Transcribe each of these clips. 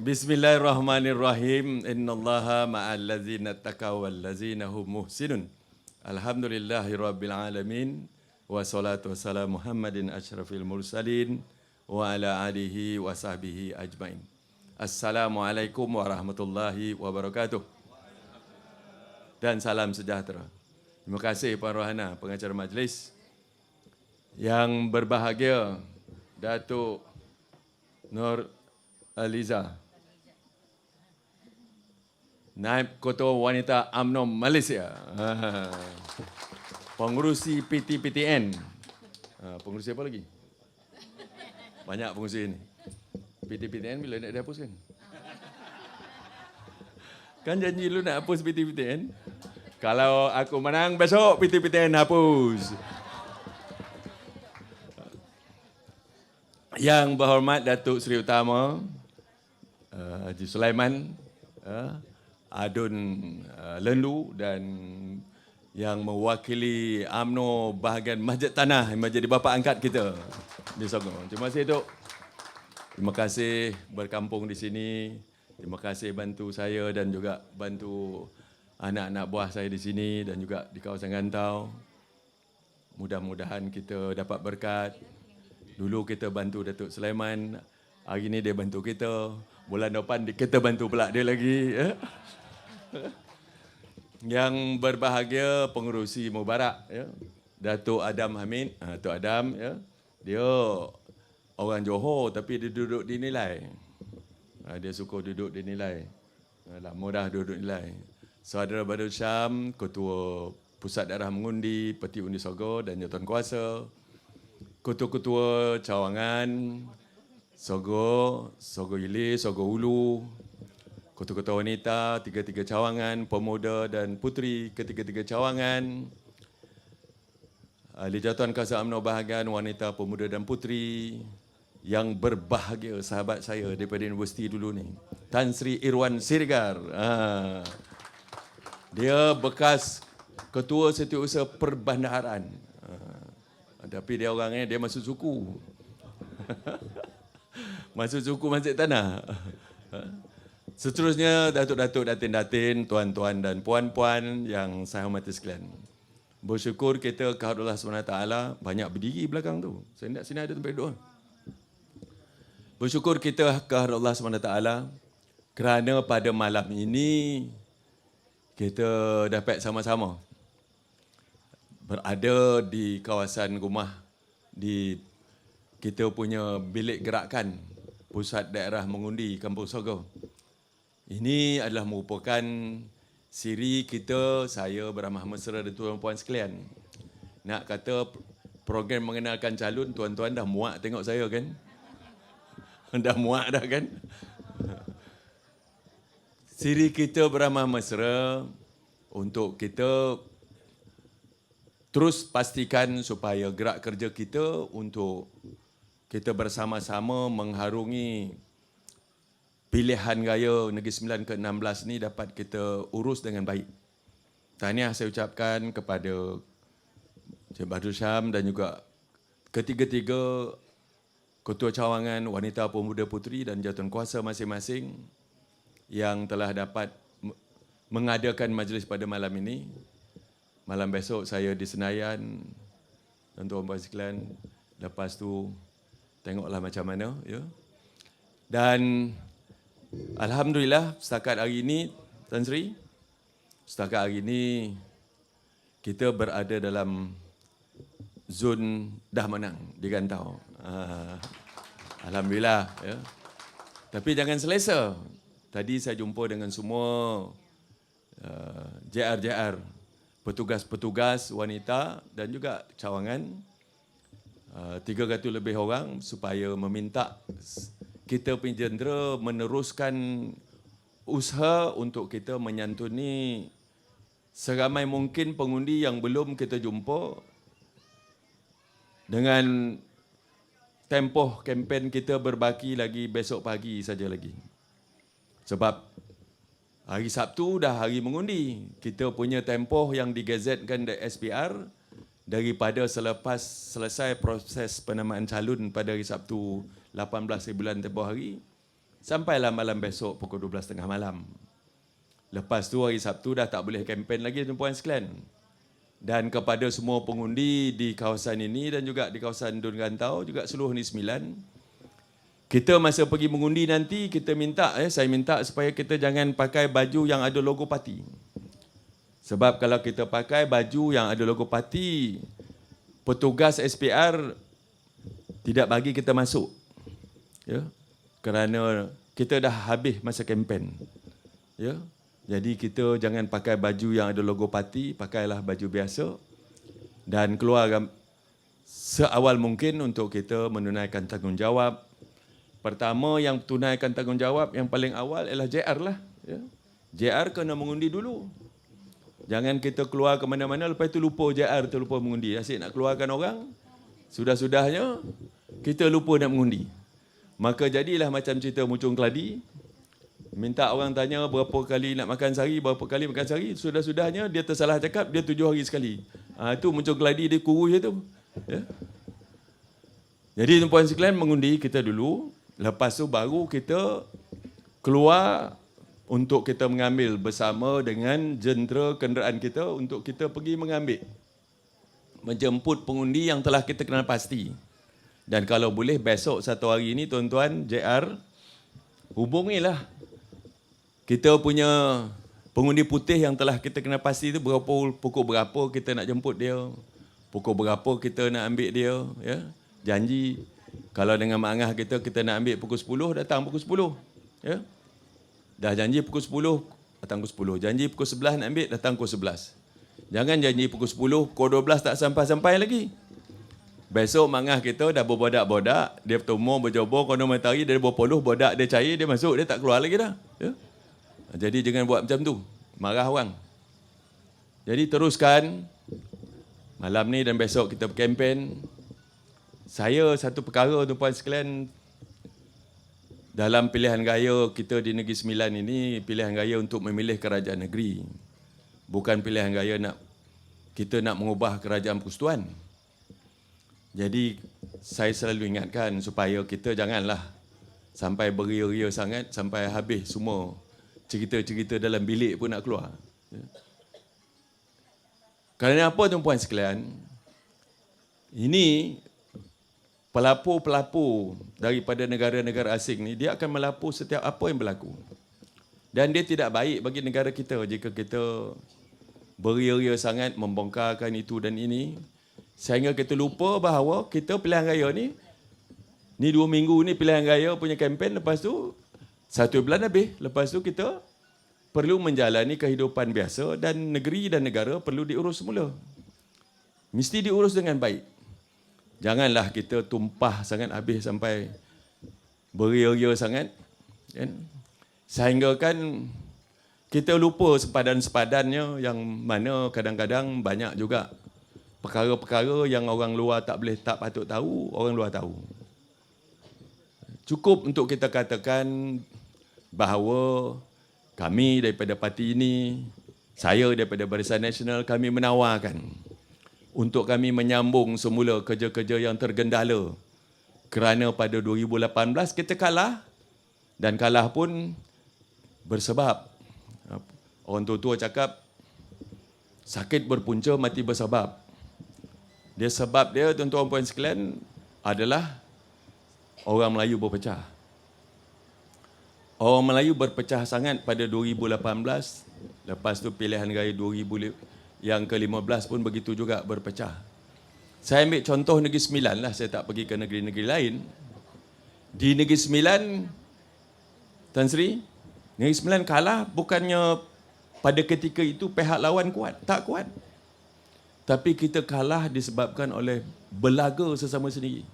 Bismillahirrahmanirrahim. Innallaha ma'al ladzina taqaw wal ladzina hum muhsinun. Alhamdulillahirabbil alamin. Wassalatu wassalamu Muhammadin asyrafil mursalin wa ala alihi wa sahbihi ajmain. Assalamualaikum warahmatullahi wabarakatuh. Dan salam sejahtera. Terima kasih Puan Rohana, pengacara majlis. Yang berbahagia Datuk Nur Aliza, Naib Ketua Wanita UMNO Malaysia, pengurusi PTPTN, pengurusi apa lagi? Banyak pengurusi ini. PTPTN bila nak dihapuskan? Kan janji lu nak hapus PTPTN? Kalau aku menang besok PTPTN hapus. Yang berhormat Datuk Seri Utama Haji Sulaiman, Adun Lendu dan yang mewakili UMNO bahagian Masjid Tanah yang menjadi bapa angkat kita di Selangor. Terima kasih Dok. Terima kasih berkampung di sini. Terima kasih bantu saya dan juga bantu anak-anak buah saya di sini dan juga di kawasan Gantau. Mudah-mudahan kita dapat berkat. Dulu kita bantu Datuk Sulaiman, hari ini dia bantu kita. Bulan depan kita bantu pula dia lagi. Yang berbahagia pengerusi Mubarak, Datuk Adam Hamid, Datuk Adam, dia orang Johor tapi dia duduk di Nilai. Dia suka duduk di Nilai. Lama dah duduk di Nilai. Saudara Badul Syam, Ketua Pusat Daerah Mengundi, Peti Undi Selangor dan Jawatan Kuasa. Ketua-ketua cawangan Selangor, Selangor Hilir, Selangor Hulu, ketua-ketua wanita, tiga-tiga cawangan, pemuda dan puteri, ketiga-tiga cawangan, ahli jawatan kuasa UMNO bahagian wanita, pemuda dan puteri, yang berbahagia sahabat saya daripada universiti dulu ni, Tan Sri Irwan Sirigar. Dia bekas ketua setiausaha perbandaran. Tapi dia orangnya, dia masuk suku. Masuk suku Masjid Tanah. Seterusnya, datuk-datuk, datin-datin, tuan-tuan dan puan-puan yang saya hormati sekalian. Bersyukur kita kepada Allah SWT, banyak berdiri belakang tu. Saya nak sini ada tempat duduk. Bersyukur kita kepada Allah SWT kerana pada malam ini kita dapat sama-sama berada di kawasan rumah di kita punya bilik gerakan Pusat Daerah Mengundi Kampung Selangor. Ini adalah merupakan siri kita, saya beramah mesra dan tuan-puan sekalian. Nak kata program mengenalkan calon, tuan-tuan dah muak tengok saya kan? Dah muak dah kan? Siri kita beramah mesra untuk kita terus pastikan supaya gerak kerja kita untuk kita bersama-sama mengharungi pilihan raya Negeri Sembilan ke-16 ni dapat kita urus dengan baik. Tahniah saya ucapkan kepada Encik Badrul Syam dan juga ketiga-tiga ketua cawangan wanita, pemuda, puteri dan jawatan kuasa masing-masing yang telah dapat mengadakan majlis pada malam ini. Malam besok saya di Senayan, tuan-tuan sekalian. Lepas tu tengoklah macam mana, ya. Dan alhamdulillah setakat hari ini, Tan Sri, setakat hari ini kita berada dalam zon dah menang di Gantau. Alhamdulillah, ya. Tapi jangan selesa. Tadi saya jumpa dengan semua JR-JR, petugas-petugas wanita dan juga cawangan, 300 lebih orang, supaya meminta kita punya jentera meneruskan usaha untuk kita menyantuni seramai mungkin pengundi yang belum kita jumpa dengan tempoh kempen kita berbaki lagi besok pagi saja lagi. Sebab hari Sabtu dah hari mengundi. Kita punya tempoh yang digazetkan di SPR daripada selepas selesai proses penamaan calon pada hari Sabtu 18 bulan tempoh hari, Sampailah malam besok pukul 12.30 malam. Lepas tu hari Sabtu dah tak boleh kempen lagi tuan-puan sekalian. Dan kepada semua pengundi di kawasan ini dan juga di kawasan Dun Gantau, juga seluruh Negeri Sembilan, kita masa pergi mengundi nanti, kita minta, saya minta supaya kita jangan pakai baju yang ada logo parti. Sebab kalau kita pakai baju yang ada logo parti, petugas SPR tidak bagi kita masuk. Ya, kerana kita dah habis masa kempen. Ya. Jadi kita jangan pakai baju yang ada logo parti, pakailah baju biasa dan keluar seawal mungkin untuk kita menunaikan tanggungjawab. Pertama yang tunaikan tanggungjawab yang paling awal ialah JR lah. Ya. JR kena mengundi dulu. Jangan kita keluar ke mana-mana lepas itu lupa JR, terlupa mengundi. Asyik nak keluarkan orang, sudah-sudahnya kita lupa nak mengundi. Maka jadilah macam cerita Mucung Keladi. Minta orang tanya berapa kali nak makan sehari, berapa kali makan sehari. Sudah-sudahnya dia tersalah cakap, dia 7 hari sekali. Itu Mucung Keladi dia kurus je tu. Ya? Jadi tuan-puan sekalian, mengundi kita dulu. Lepas tu baru kita keluar untuk kita mengambil bersama dengan jentera kenderaan kita untuk kita pergi mengambil. Menjemput pengundi yang telah kita kenal pasti. Dan kalau boleh besok satu hari ini tuan-tuan JR, hubungilah kita punya pengundi putih yang telah kita kenal pasti itu pukul berapa kita nak jemput dia, pukul berapa kita nak ambil dia, ya. Janji kalau dengan Mak Angah kita nak ambil pukul 10, datang pukul 10, ya. Dah janji pukul 10, datang pukul 10. Janji pukul 11 nak ambil, datang pukul 11. Jangan janji pukul 10, pukul 12 tak sampai-sampai lagi. Besok Mak Angah kita dah berbodak-bodak, dia bertumur, berjobor, kono matahari, dia berpuluh, bodak dia cair, dia masuk, dia tak keluar lagi dah, ya. Jadi jangan buat macam tu, marah orang. Jadi teruskan malam ni dan besok kita berkempen. Saya satu perkara tuan-puan sekalian, dalam pilihan raya kita di Negeri Sembilan ini, pilihan raya untuk memilih kerajaan negeri. Bukan pilihan raya kita nak mengubah kerajaan persekutuan. Jadi saya selalu ingatkan supaya kita janganlah sampai beria-ria sangat, sampai habis semua cerita-cerita dalam bilik pun nak keluar. Kerana apa tuan-puan sekalian? Ini pelapor-pelapor daripada negara-negara asing ni, dia akan melapor setiap apa yang berlaku. Dan dia tidak baik bagi negara kita jika kita beria-ria sangat membongkarkan itu dan ini, sehingga kita lupa bahawa kita pilihan raya ni 2 minggu ni pilihan raya punya kempen, lepas tu 1 bulan habis. Lepas tu kita perlu menjalani kehidupan biasa dan negeri dan negara perlu diurus semula. Mesti diurus dengan baik. Janganlah kita tumpah sangat habis sampai beria-ria sangat. Kan? Sehingga kan kita lupa sepadan-sepadannya yang mana kadang-kadang banyak juga perkara-perkara yang orang luar tak patut tahu, orang luar tahu. Cukup untuk kita katakan bahawa kami daripada parti ini, saya daripada Barisan Nasional, kami menawarkan untuk kami menyambung semula kerja-kerja yang tergendala. Kerana pada 2018 kita kalah, dan kalah pun bersebab. Orang tua-tua cakap, sakit berpunca, mati bersebab. Sebab dia, tuan-tuan puan sekalian, adalah orang Melayu berpecah. Orang Melayu berpecah sangat pada 2018. Lepas tu pilihan raya 2000 yang ke-15 pun begitu juga berpecah. Saya ambil contoh Negeri Sembilan lah, saya tak pergi ke negeri-negeri lain. Di Negeri Sembilan, Tan Sri, Negeri Sembilan kalah bukannya pada ketika itu pihak lawan kuat, tak kuat. Tapi kita kalah disebabkan oleh belaga sesama sendiri.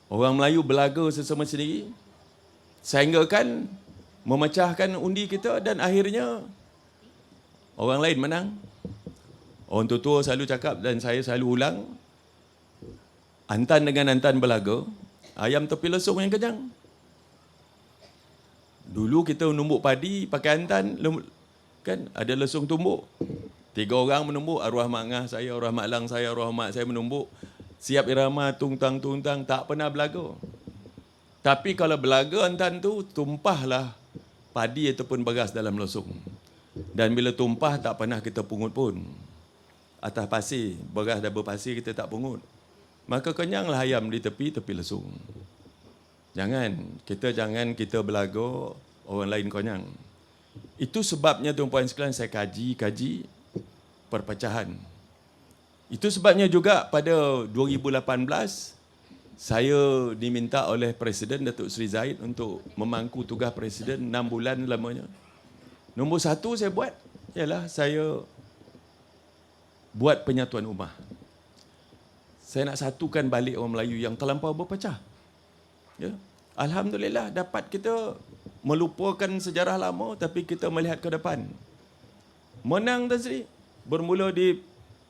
Orang Melayu belaga sesama sendiri, sehingga kan memecahkan undi kita dan akhirnya orang lain menang. Orang tua-tua selalu cakap dan saya selalu ulang, antan dengan antan belaga, ayam tepi lesung yang kejang. Dulu kita menumbuk padi pakai antan, kan ada lesung tumbuk. 3 orang menumbuk, arwah mak ngah saya, arwah mak lang saya, arwah mak saya menumbuk. Siap irama tungtang-tungtang, tak pernah belaga. Tapi kalau belaga antan tu, tumpahlah padi ataupun beras dalam losong. Dan bila tumpah, tak pernah kita pungut pun. Atas pasir, beras dah berpasir, kita tak pungut. Maka kenyanglah ayam di tepi lesung. Jangan kita belaga, orang lain konyang. Itu sebabnya tuan-puan sekalian saya kaji perpecahan. Itu sebabnya juga pada 2018, saya diminta oleh Presiden Datuk Seri Zahid untuk memangku tugas Presiden 6 bulan lamanya. Nombor satu saya buat ialah saya buat penyatuan ummah. Saya nak satukan balik orang Melayu yang terlampau berpecah. Ya. Alhamdulillah dapat kita melupakan sejarah lama tapi kita melihat ke depan. Menang Tan Sri. Bermula di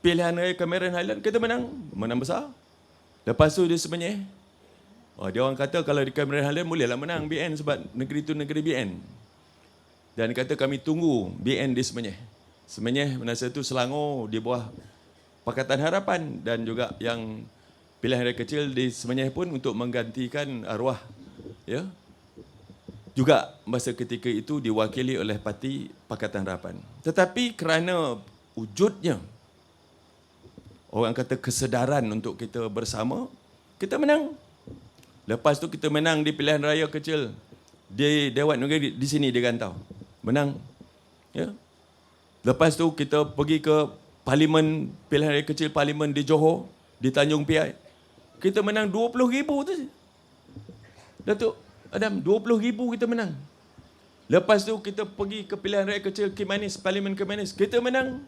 pilihan raya Cameron Highland, kita menang besar. Lepas tu dia Semenyih. Dia orang kata kalau di Cameron Highland bolehlah menang BN sebab negeri itu negeri BN. Dan kata kami tunggu BN di Semenyih. Semenyih masa itu Selangor di bawah Pakatan Harapan dan juga yang pilihan raya kecil di Semenyih pun untuk menggantikan arwah, ya. Juga masa ketika itu diwakili oleh parti Pakatan Harapan. Tetapi kerana wujudnya orang kata kesedaran untuk kita bersama, kita menang. Lepas tu kita menang di pilihan raya kecil di Dewan Negeri di sini di Gantau. Menang. Ya. Lepas tu kita pergi ke parlimen, pilihan raya kecil parlimen di Johor, di Tanjung Piai. Kita menang 20,000 tu. Datuk Adam, 20,000 kita menang. Lepas tu kita pergi ke pilihan raya kecil Kimanis, parlimen Kimanis. Kita menang.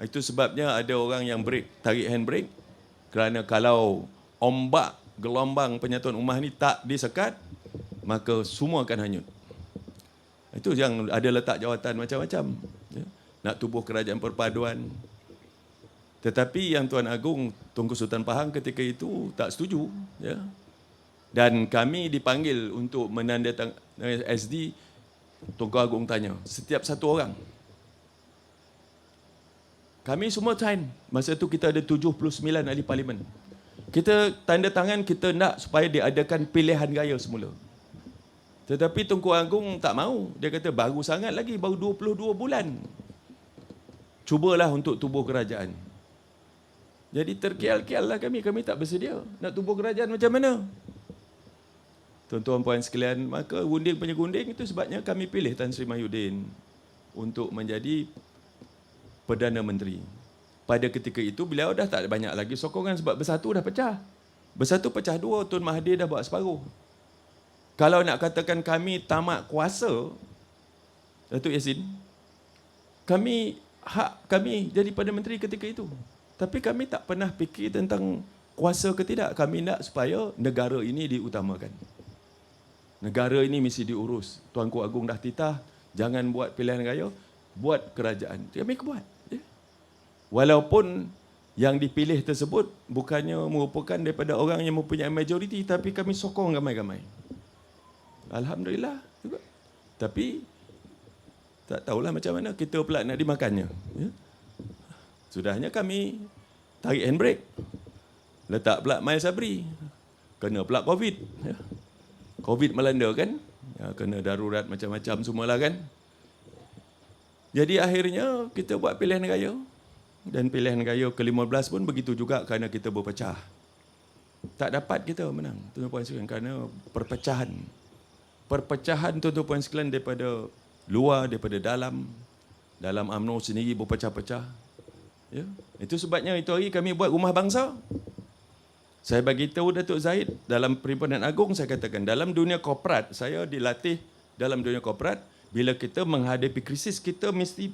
Itu sebabnya ada orang yang tarik handbrake. Kerana kalau ombak, gelombang penyatuan ummah ni tak disekat, maka semua akan hanyut. Itu yang ada letak jawatan macam-macam. Ya. Nak tubuh kerajaan perpaduan. Tetapi yang Tuan Agong Tunku Sultan Pahang ketika itu tak setuju. Ya. Dan kami dipanggil untuk menandatangani SD. Tunku Agong tanya, setiap satu orang. Kami semua sign. Masa itu kita ada 79 ahli parlimen. Kita tanda tangan, kita nak supaya diadakan pilihan raya semula. Tetapi Tunku Agong tak mau. Dia kata baru sangat lagi, baru 22 bulan. Cubalah untuk tubuh kerajaan. Jadi terkial-kial lah kami tak bersedia. Nak tubuh kerajaan macam mana? Tuan-tuan puan sekalian, maka gunting penyegunding itu sebabnya kami pilih Tan Sri Mahyudin untuk menjadi Perdana Menteri. Pada ketika itu beliau dah tak banyak lagi sokongan sebab Bersatu dah pecah. Bersatu pecah dua, Tun Mahathir dah buat separuh. Kalau nak katakan kami tamat kuasa, Datuk Yassin, hak kami jadi Perdana Menteri ketika itu. Tapi kami tak pernah fikir tentang kuasa ke tidak. Kami nak supaya negara ini diutamakan. Negara ini mesti diurus. Tuanku Agong dah titah, jangan buat pilihan raya, buat kerajaan. Kami buat. Walaupun yang dipilih tersebut bukannya merupakan daripada orang yang mempunyai majoriti, tapi kami sokong ramai-ramai. Alhamdulillah juga. Tapi tak tahulah macam mana kita pula nak dimakannya. Ya? Sudahnya kami tarik handbrake. Letak pula Mail Sabri. Kena pula COVID. Ya? COVID melanda kan. Ya, kena darurat macam-macam semualah kan. Jadi akhirnya kita buat pilihan raya. Dan pilihan raya ke-15 pun begitu juga kerana kita berpecah. Tak dapat kita menang. Tuan-tuan sekalian, kerana perpecahan. Perpecahan tuan-tuan sekalian daripada luar, daripada dalam. Dalam UMNO sendiri berpecah-pecah. Ya. Itu sebabnya itu hari kami buat rumah bangsa. Saya bagi tahu Datuk Zahid dalam Perhimpunan Agung, saya katakan dalam dunia korporat, saya dilatih dalam dunia korporat, bila kita menghadapi krisis, kita mesti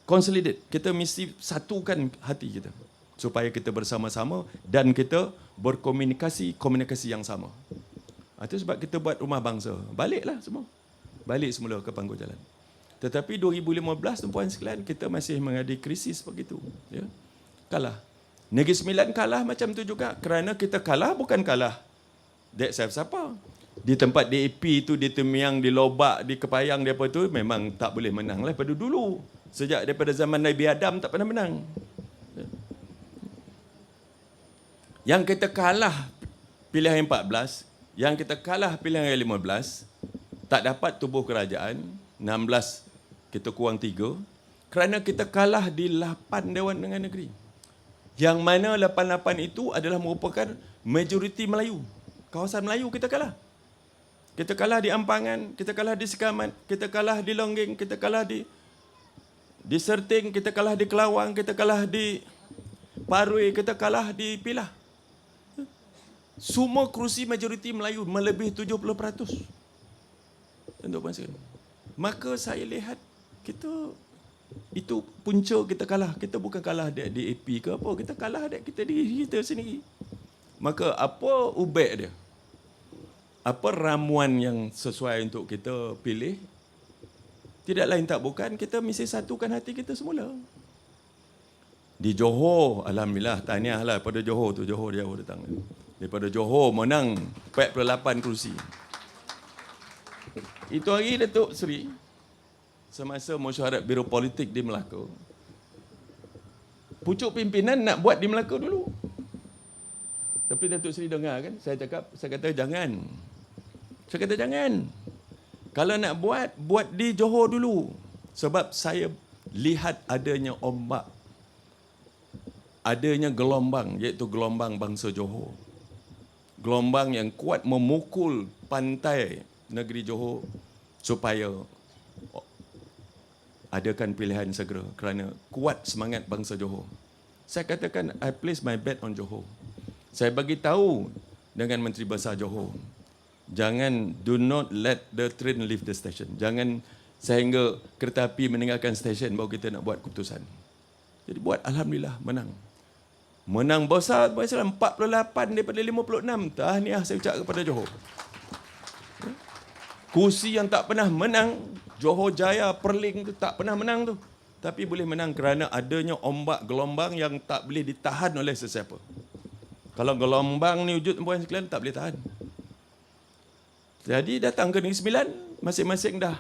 consolidate, kita mesti satukan hati kita supaya kita bersama-sama dan kita komunikasi yang sama. Itu sebab kita buat rumah bangsa. Baliklah semua. Balik semula ke panggung jalan. Tetapi 2015 tuan-puan sekalian, kita masih menghadapi krisis begitu. Ya. Kalah. Negeri Sembilan kalah macam tu juga. Kerana kita kalah bukan kalah dek siapa-siapa. Di tempat DAP itu, di Temiang, di Lobak, di Kepayang, di apa tu, memang tak boleh menang lah pada dulu. Sejak daripada zaman Nabi Adam tak pernah menang. Yang kita kalah pilihan 14, Yang kita kalah pilihan raya 15, tak dapat tubuh kerajaan, 16 kita kurang 3, kerana kita kalah di 8 Dewan Undangan Negeri. Yang mana 88 itu adalah merupakan majoriti Melayu. Kawasan Melayu kita kalah. Kita kalah di Ampangan, kita kalah di Sekamat, kita kalah di Longgeng, kita kalah di Serting, kita kalah di Kelawang, kita kalah di Parui, kita kalah di Pilah. Semua kerusi majoriti Melayu melebihi 70%. Untuk bangsa. Maka saya lihat kita itu punca kita kalah. Kita bukan kalah di AP ke apa, kita kalah kita diri kita sendiri. Maka apa ubek dia? Apa ramuan yang sesuai untuk kita pilih? Tidak lain tak bukan, kita mesti satukan hati kita semula. Di Johor, alhamdulillah, tahniahlah pada Johor tu. Johor dia datang. Daripada Johor menang 48 kerusi. Itu hari Datuk Seri, semasa mesyuarat Biro Politik di Melaka, pucuk pimpinan nak buat di Melaka dulu. Tapi Datuk Seri dengar kan, saya kata jangan. Saya kata jangan. Kalau nak buat di Johor dulu. Sebab saya lihat adanya ombak, adanya gelombang, iaitu gelombang bangsa Johor. Gelombang yang kuat memukul pantai negeri Johor supaya adakan pilihan segera kerana kuat semangat bangsa Johor. Saya katakan, I place my bet on Johor. Saya bagi tahu dengan Menteri Besar Johor, jangan, do not let the train leave the station. Jangan sehingga kereta api meninggalkan stesen baru kita nak buat keputusan. Jadi buat, alhamdulillah, menang. Menang besar, 48 daripada 56. Tahniah saya ucap kepada Johor. Kursi yang tak pernah menang, Johor Jaya, Perling tu tak pernah menang tu. Tapi boleh menang kerana adanya ombak gelombang yang tak boleh ditahan oleh sesiapa. Kalau gelombang ni wujud puan sekalian, tak boleh tahan. Jadi datang ke Negeri Sembilan, masing-masing dah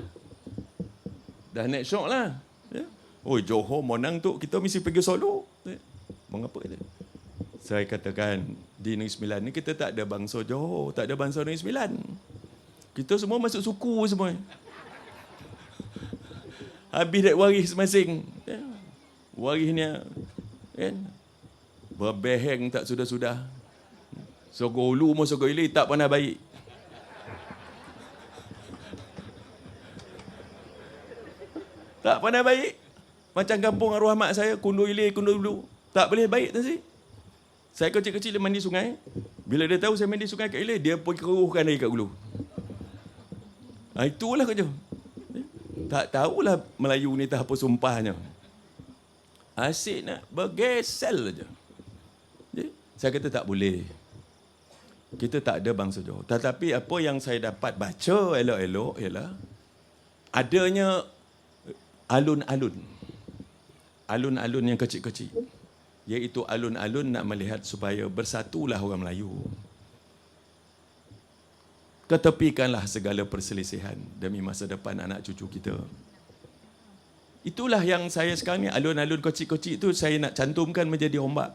naik syok lah. Ya? Oh, Johor menang tu, kita mesti pergi Solo. Ya? Mengapa kita? Saya katakan, di Negeri Sembilan ni kita tak ada bangsa Johor, tak ada bangsa Negeri Sembilan. Kita semua masuk suku semua. Habis dah waris masing. Ya? Warisnya, kan? Berbeheng tak sudah-sudah. Sogol ulu mau sogol ili tak pernah baik. Tak pernah baik. Macam kampung arwah mak saya, kundur ilir, kundur dulu. Tak boleh baik tu sih. Saya kecil-kecil dia mandi sungai. Bila dia tahu saya mandi sungai kat ilir, dia pergi keruhkan lagi kat hulu. Itulah kerja. Tak tahulah Melayu ni tak apa sumpahnya. Asyik nak bergesel saja. Saya kata tak boleh. Kita tak ada bangsa Johor. Tetapi apa yang saya dapat baca elok-elok ialah adanya alun-alun. Alun-alun yang kecil-kecil. Iaitu alun-alun nak melihat supaya bersatulah orang Melayu. Ketepikanlah segala perselisihan demi masa depan anak cucu kita. Itulah yang saya sekarang ni, alun-alun kecil-kecil itu saya nak cantumkan menjadi ombak.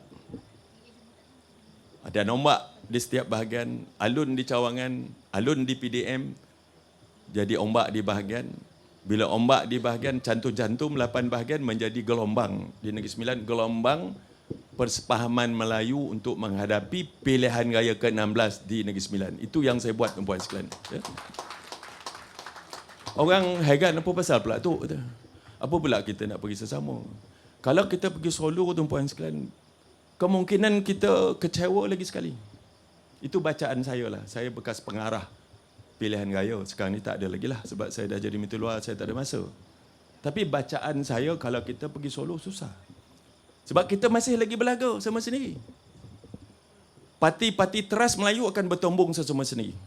Ada ombak di setiap bahagian, alun di Cawangan, alun di PDM, jadi ombak di bahagian. Bila ombak di bahagian, cantum-cantum 8 bahagian menjadi gelombang. Di Negeri Sembilan, gelombang persepahaman Melayu untuk menghadapi pilihan raya ke-16 di Negeri Sembilan. Itu yang saya buat, tuan-puan sekalian. Ya. Orang heran, apa pasal pula tu? Apa pula kita nak pergi sesama? Kalau kita pergi Solo, tuan-puan sekalian, kemungkinan kita kecewa lagi sekali. Itu bacaan saya lah. Saya bekas pengarah pilihan raya. Sekarang ni tak ada lagi lah. Sebab saya dah jadi menteri luar, saya tak ada masa. Tapi bacaan saya, kalau kita pergi Solo, susah. Sebab kita masih lagi berlaga sama sendiri. Parti-parti teras Melayu akan bertumbung sesama sendiri.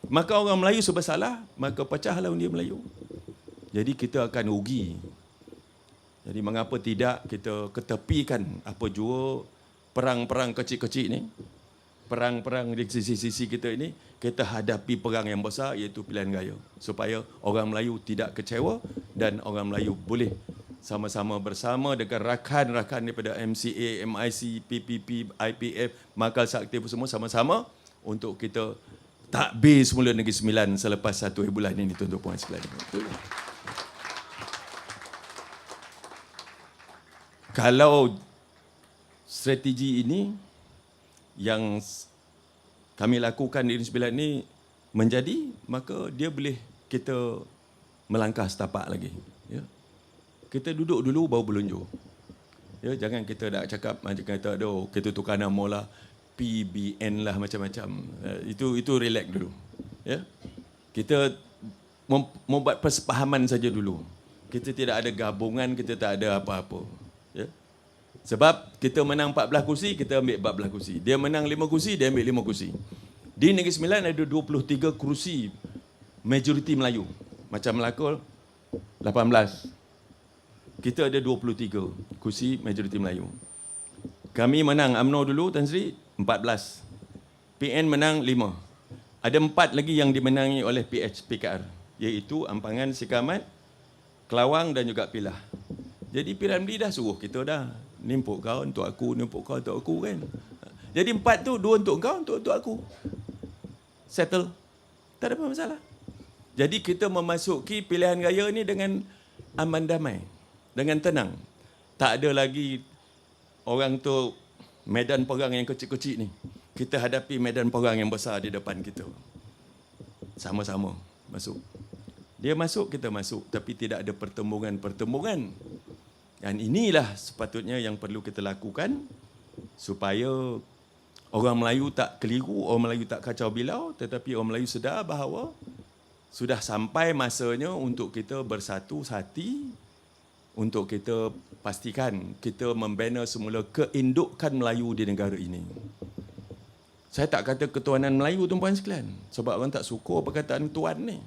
Maka orang Melayu bersalah, maka pecahlah undi Melayu. Jadi kita akan rugi. Jadi mengapa tidak kita ketepikan apa jua perang-perang kecil-kecil ni, perang-perang di sisi-sisi kita ini, kita hadapi perang yang besar iaitu pilihan raya. Supaya orang Melayu tidak kecewa dan orang Melayu boleh sama-sama bersama dengan rakan-rakan daripada MCA, MIC, PPP, IPF, Markaz Aktif semua sama-sama untuk kita takbir semula Negeri Sembilan selepas 1 bulan ini, tuan-tuan puan sekalian. Kalau strategi ini yang kami lakukan di Negeri Sembilan ini menjadi, maka dia boleh kita melangkah setapak lagi. Ya. Kita duduk dulu baru berlunjur. Ya, jangan kita nak cakap macam kata kita tukar nama lah, PBN lah, macam-macam. Itu relax dulu. Ya. Kita membuat persepahaman saja dulu. Kita tidak ada gabungan, kita tak ada apa-apa. Ya. Sebab kita menang 14 kursi, kita ambil 14 kursi. Dia menang 5 kursi, dia ambil 5 kursi. Di Negeri Sembilan ada 23 kursi majoriti Melayu. Macam Melaka 18. Kita ada 23 kursi majoriti Melayu. Kami menang UMNO dulu, Tan Sri, 14. PN menang 5. Ada 4 lagi yang dimenangi oleh PKR, iaitu Ampangan, Sikamat, Kelawang dan juga Pilah. Jadi Piramli dah suruh kita dah. Ni untuk kau, untuk aku, ni untuk kau, untuk aku kan. Jadi 4 tu, 2 untuk kau, untuk aku. Settle. Tak ada apa masalah. Jadi kita memasuki pilihan raya ni dengan aman damai. Dengan tenang. Tak ada lagi orang tu medan perang yang kecil-kecil ni. Kita hadapi medan perang yang besar di depan kita. Sama-sama masuk. Dia masuk, kita masuk. Tapi tidak ada pertembungan-pertembungan. Dan inilah sepatutnya yang perlu kita lakukan supaya orang Melayu tak keliru, orang Melayu tak kacau bilau, tetapi orang Melayu sedar bahawa sudah sampai masanya untuk kita bersatu hati, untuk kita pastikan kita membina semula keindukan Melayu di negara ini. Saya tak kata ketuanan Melayu, tuan-puan sekalian, sebab orang tak suka perkataan tuan ni.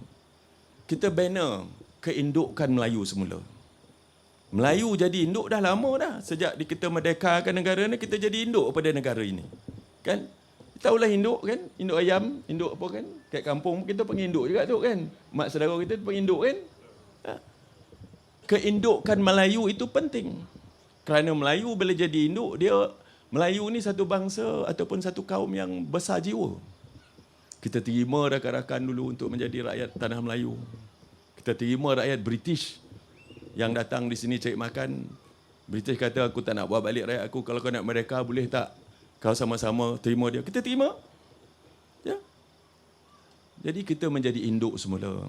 Kita bina keindukan Melayu semula. Melayu jadi induk dah lama dah. Sejak kita merdekakan negara ni, kita jadi induk pada negara ini. Kan? Tahulah induk kan? Induk ayam, induk apa kan? Kat kampung kita panggil induk juga tu kan? Mak saudara kita panggil induk kan? Keindukan Melayu itu penting. Kerana Melayu bila jadi induk, Melayu ni satu bangsa ataupun satu kaum yang besar jiwa. Kita terima rakan-rakan dulu untuk menjadi rakyat tanah Melayu. Kita terima rakyat British yang datang di sini cari makan. British kata, aku tak nak buat balik rakyat aku. Kalau kau nak mereka, boleh tak? Kau sama-sama terima dia. Kita terima. Ya. Jadi kita menjadi induk semula.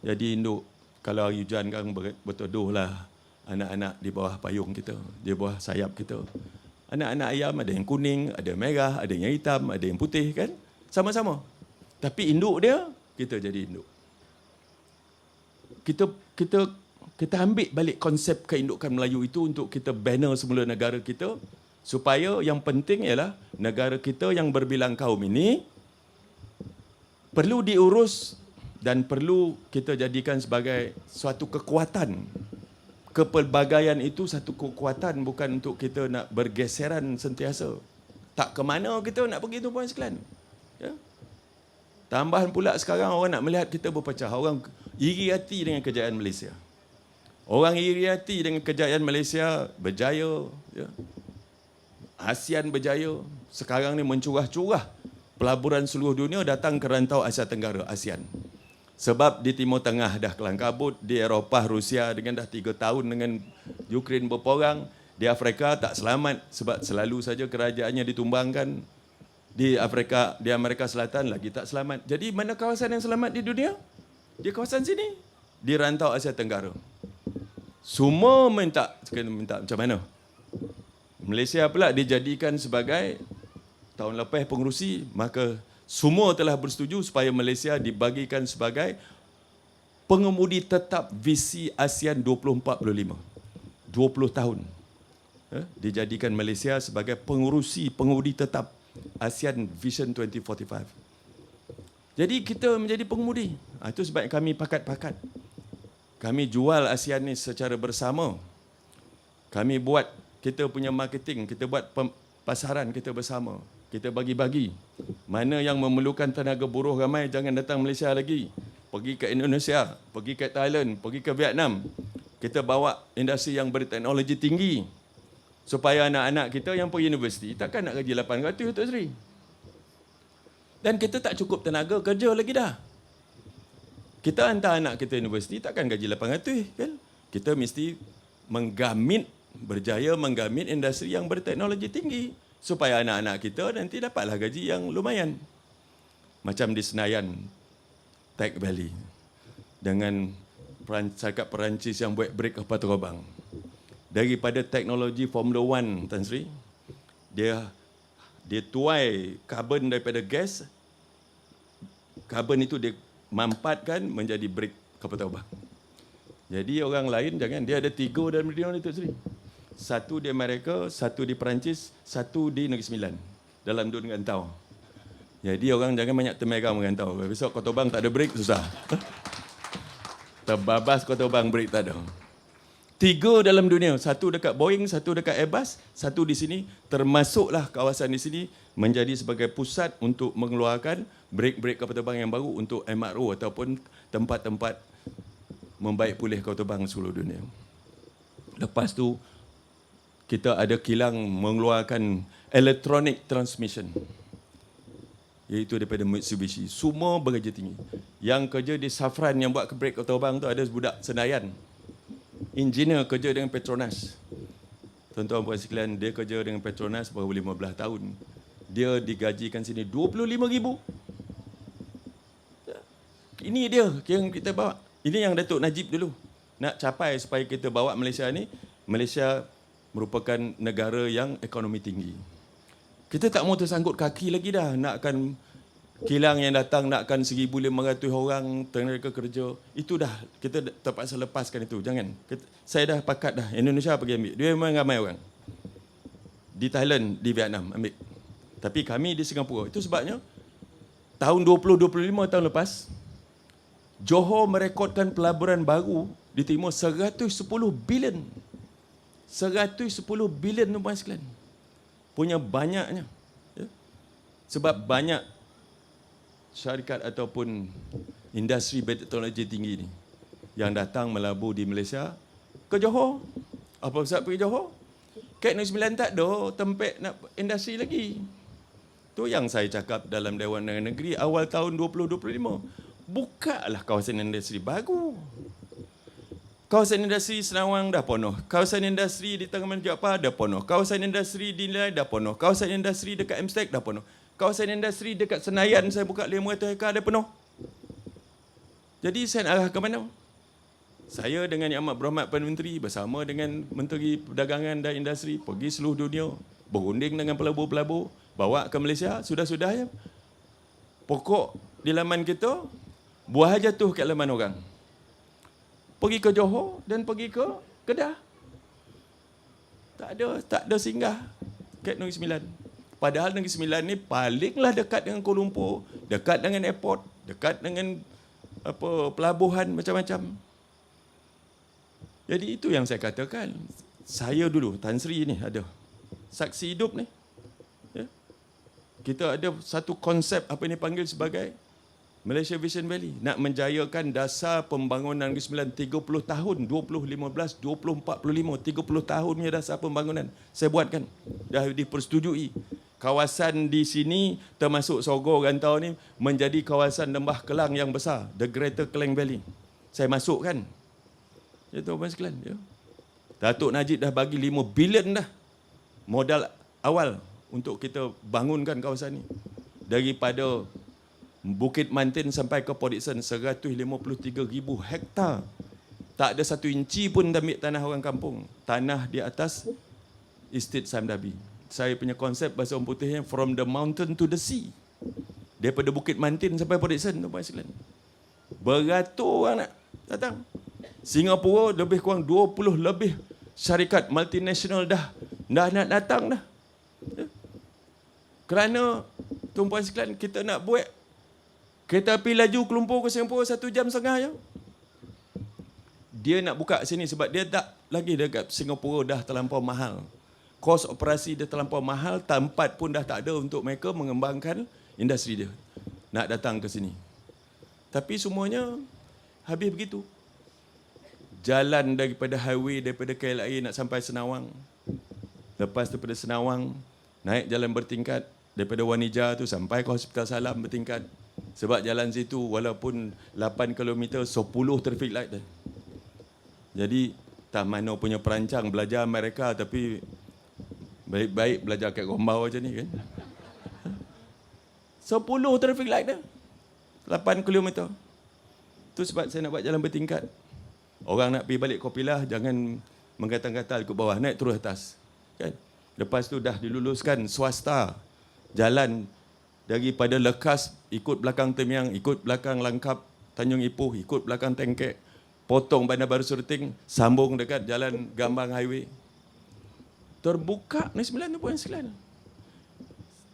Jadi induk, kalau hari hujan kan berteduh lah anak-anak di bawah payung kita, di bawah sayap kita. Anak-anak ayam ada yang kuning, ada merah, ada yang hitam, ada yang putih kan? Sama-sama. Tapi induk dia, kita jadi induk. Kita ambil balik konsep keindukan Melayu itu untuk kita bina semula negara kita, supaya yang penting ialah negara kita yang berbilang kaum ini perlu diurus dan perlu kita jadikan sebagai suatu kekuatan. Kepelbagaian itu satu kekuatan, bukan untuk kita nak bergeseran sentiasa. Tak ke mana kita nak pergi, tuan-puan sekalian. Ya? Tambahan pula sekarang orang nak melihat kita berpecah. Orang iri hati dengan kejayaan Malaysia. Orang iri hati dengan kejayaan Malaysia berjaya. Ya. ASEAN berjaya. Sekarang ni mencurah-curah pelaburan seluruh dunia datang ke rantau Asia Tenggara, ASEAN. Sebab di Timur Tengah dah kelang kabut, di Eropah, Rusia dengan dah 3 tahun dengan Ukraine berperang, di Afrika tak selamat sebab selalu saja kerajaannya ditumbangkan. Di Amerika Selatan lagi tak selamat. Jadi mana kawasan yang selamat di dunia? Di kawasan sini, di rantau Asia Tenggara. Semua minta macam mana? Malaysia pula dijadikan sebagai tahun lepas pengerusi, maka semua telah bersetuju supaya Malaysia dibagikan sebagai pengemudi tetap visi ASEAN 2045. 20 tahun. Dijadikan Malaysia sebagai pengemudi tetap ASEAN Vision 2045. Jadi kita menjadi pengemudi. Itu sebab kami pakat-pakat. Kami jual ASEAN ni secara bersama. Kami buat kita punya marketing, kita buat pasaran kita bersama. Kita bagi-bagi. Mana yang memerlukan tenaga buruh ramai, jangan datang Malaysia lagi. Pergi ke Indonesia, pergi ke Thailand, pergi ke Vietnam. Kita bawa industri yang berteknologi tinggi. Supaya anak-anak kita yang pergi universiti takkan nak gaji 800, Tok Sri. Dan kita tak cukup tenaga kerja lagi dah. Kita hantar anak kita universiti takkan gaji 800 kan? Kita mesti berjaya menggamit industri yang berteknologi tinggi supaya anak-anak kita nanti dapatlah gaji yang lumayan. Macam di Senayan, Tech Valley, dengan cakap Perancis yang buat brake kapal terbang. Daripada teknologi Formula 1, Tan Sri, dia tuai karbon daripada gas, karbon itu dia mampatkan menjadi brake kapal terbang. Jadi orang lain jangan, dia ada 3 dalam dunia ni, Tan Sri. 1 di Amerika, 1 di Perancis, 1 di Negeri Sembilan, dalam 2 rantau. Jadi orang jangan banyak termerah merantau. Besok kau terbang tak ada brake, susah. Terbabas kau terbang, brake tak ada. 3 dalam dunia, 1 dekat Boeing, 1 dekat Airbus, 1 di sini, termasuklah kawasan di sini menjadi sebagai pusat untuk mengeluarkan brake kapal terbang yang baru untuk MRO ataupun tempat-tempat membaik pulih kapal terbang seluruh dunia. Lepas tu, kita ada kilang mengeluarkan electronic transmission, iaitu daripada Mitsubishi. Semua bekerja tinggi. Yang kerja di Safran yang buat brake kapal terbang tu ada budak Senayan. Engineer kerja dengan Petronas. Tuan-tuan puan sekalian, dia kerja dengan Petronas baru 15 tahun. Dia digajikan sini 25,000. Ini dia yang kita bawa. Ini yang Datuk Najib dulu nak capai supaya kita bawa Malaysia ni. Malaysia merupakan negara yang ekonomi tinggi. Kita tak mau tersangkut kaki lagi dah. Nakkan kilang yang datang, nakkan 1,500 orang tenaga kerja. Itu dah, kita terpaksa lepaskan itu. Jangan. Saya dah pakat dah. Indonesia pergi ambil. Dia memang ramai orang. Di Thailand, di Vietnam ambil. Tapi kami di Singapura. Itu sebabnya, tahun 2025 tahun lepas, Johor merekodkan pelaburan baru di timur 110 bilion. 110 bilion tuan-tuan sekalian. Punya banyaknya. Ya? Sebab banyak syarikat ataupun industri berteknologi tinggi ni yang datang melabur di Malaysia ke Johor. Apa sebab pergi Johor? Kat Negeri Sembilan tak ada tempat nak industri lagi. Tu yang saya cakap dalam Dewan Undangan Negeri awal tahun 2025. Bukalah kawasan industri baru. Kawasan industri Senawang dah penuh. Kawasan industri di Tengah Menjapa dah penuh. Kawasan industri di Nilai dah penuh. Kawasan industri dekat MSTEC dah penuh. Kawasan industri dekat Senayan saya buka 500 hektar dah penuh. Jadi saya nak arah ke mana? Saya dengan Yang Amat Berhormat Perdana Menteri bersama dengan Menteri Perdagangan dan Industri pergi seluruh dunia, berunding dengan pelabur-pelabur, bawa ke Malaysia, sudah-sudah ya. Pokok di laman kita, buah jatuh kat laman orang. Pergi ke Johor dan pergi ke Kedah. Tak ada singgah kat Negeri Sembilan. Padahal Negeri Sembilan ni palinglah dekat dengan Kuala Lumpur, dekat dengan airport, dekat dengan pelabuhan macam-macam. Jadi itu yang saya katakan. Saya dulu, Tan Sri ni ada saksi hidup ni. Ya? Kita ada satu konsep apa ni panggil sebagai Malaysia Vision Valley, nak menjayakan dasar pembangunan Negeri Sembilan 30 tahun, 2015, 2045, 30 tahunnya dasar pembangunan. Saya buatkan, dah dipersetujui. Kawasan di sini termasuk Sorgo Rantau ni menjadi kawasan Lembah Kelang yang besar, the Greater Klang Valley. Saya masukkan. Ya tuan-tuan sekalian, ya. Datuk Najib dah bagi 5 bilion dah modal awal untuk kita bangunkan kawasan ni. Daripada Bukit Mantin sampai ke Port Dickson 153,000 hektar. Tak ada 1 inci pun ambil tanah orang kampung. Tanah di atas estate Sam Dabi. Saya punya konsep bahasa orang putihnya from the mountain to the sea. Daripada Bukit Mantin sampai Port Dickson, tuan-tuan sekalian. Beratur orang nak datang. Singapura lebih kurang 20 lebih syarikat multinasional dah nak datang dah. Ya. Kerana tuan-tuan sekalian, kita nak buat kereta api laju ke Lumpur ke Singapura 1 jam setengah je. Dia nak buka sini sebab dia tak lagi dekat Singapura dah terlampau mahal. Kos operasi dia terlampau mahal, tempat pun dah tak ada untuk mereka mengembangkan industri dia. Nak datang ke sini. Tapi semuanya habis begitu. Jalan daripada highway, daripada KLIA nak sampai Senawang. Lepas daripada Senawang, naik jalan bertingkat, daripada Wanija tu sampai ke Hospital Salam bertingkat. Sebab jalan situ walaupun 8 km 10 traffic light dah. Jadi tak mana punya perancang belajar mereka tapi baik-baik belajar kat Gombau macam ni kan. 10 traffic light dah. 8 km. Tu sebab saya nak buat jalan bertingkat. Orang nak pergi balik Kopilah jangan menggatal-gatal ke bawah, naik terus atas. Kan? Lepas tu dah diluluskan swasta. Jalan daripada Lekas ikut belakang Temiang, ikut belakang Langkap Tanjung Ipoh, ikut belakang Tengkek, potong Bandar Baru Serting, sambung dekat jalan Gambang Highway. Terbuka Negeri Sembilan tu pun sekalian.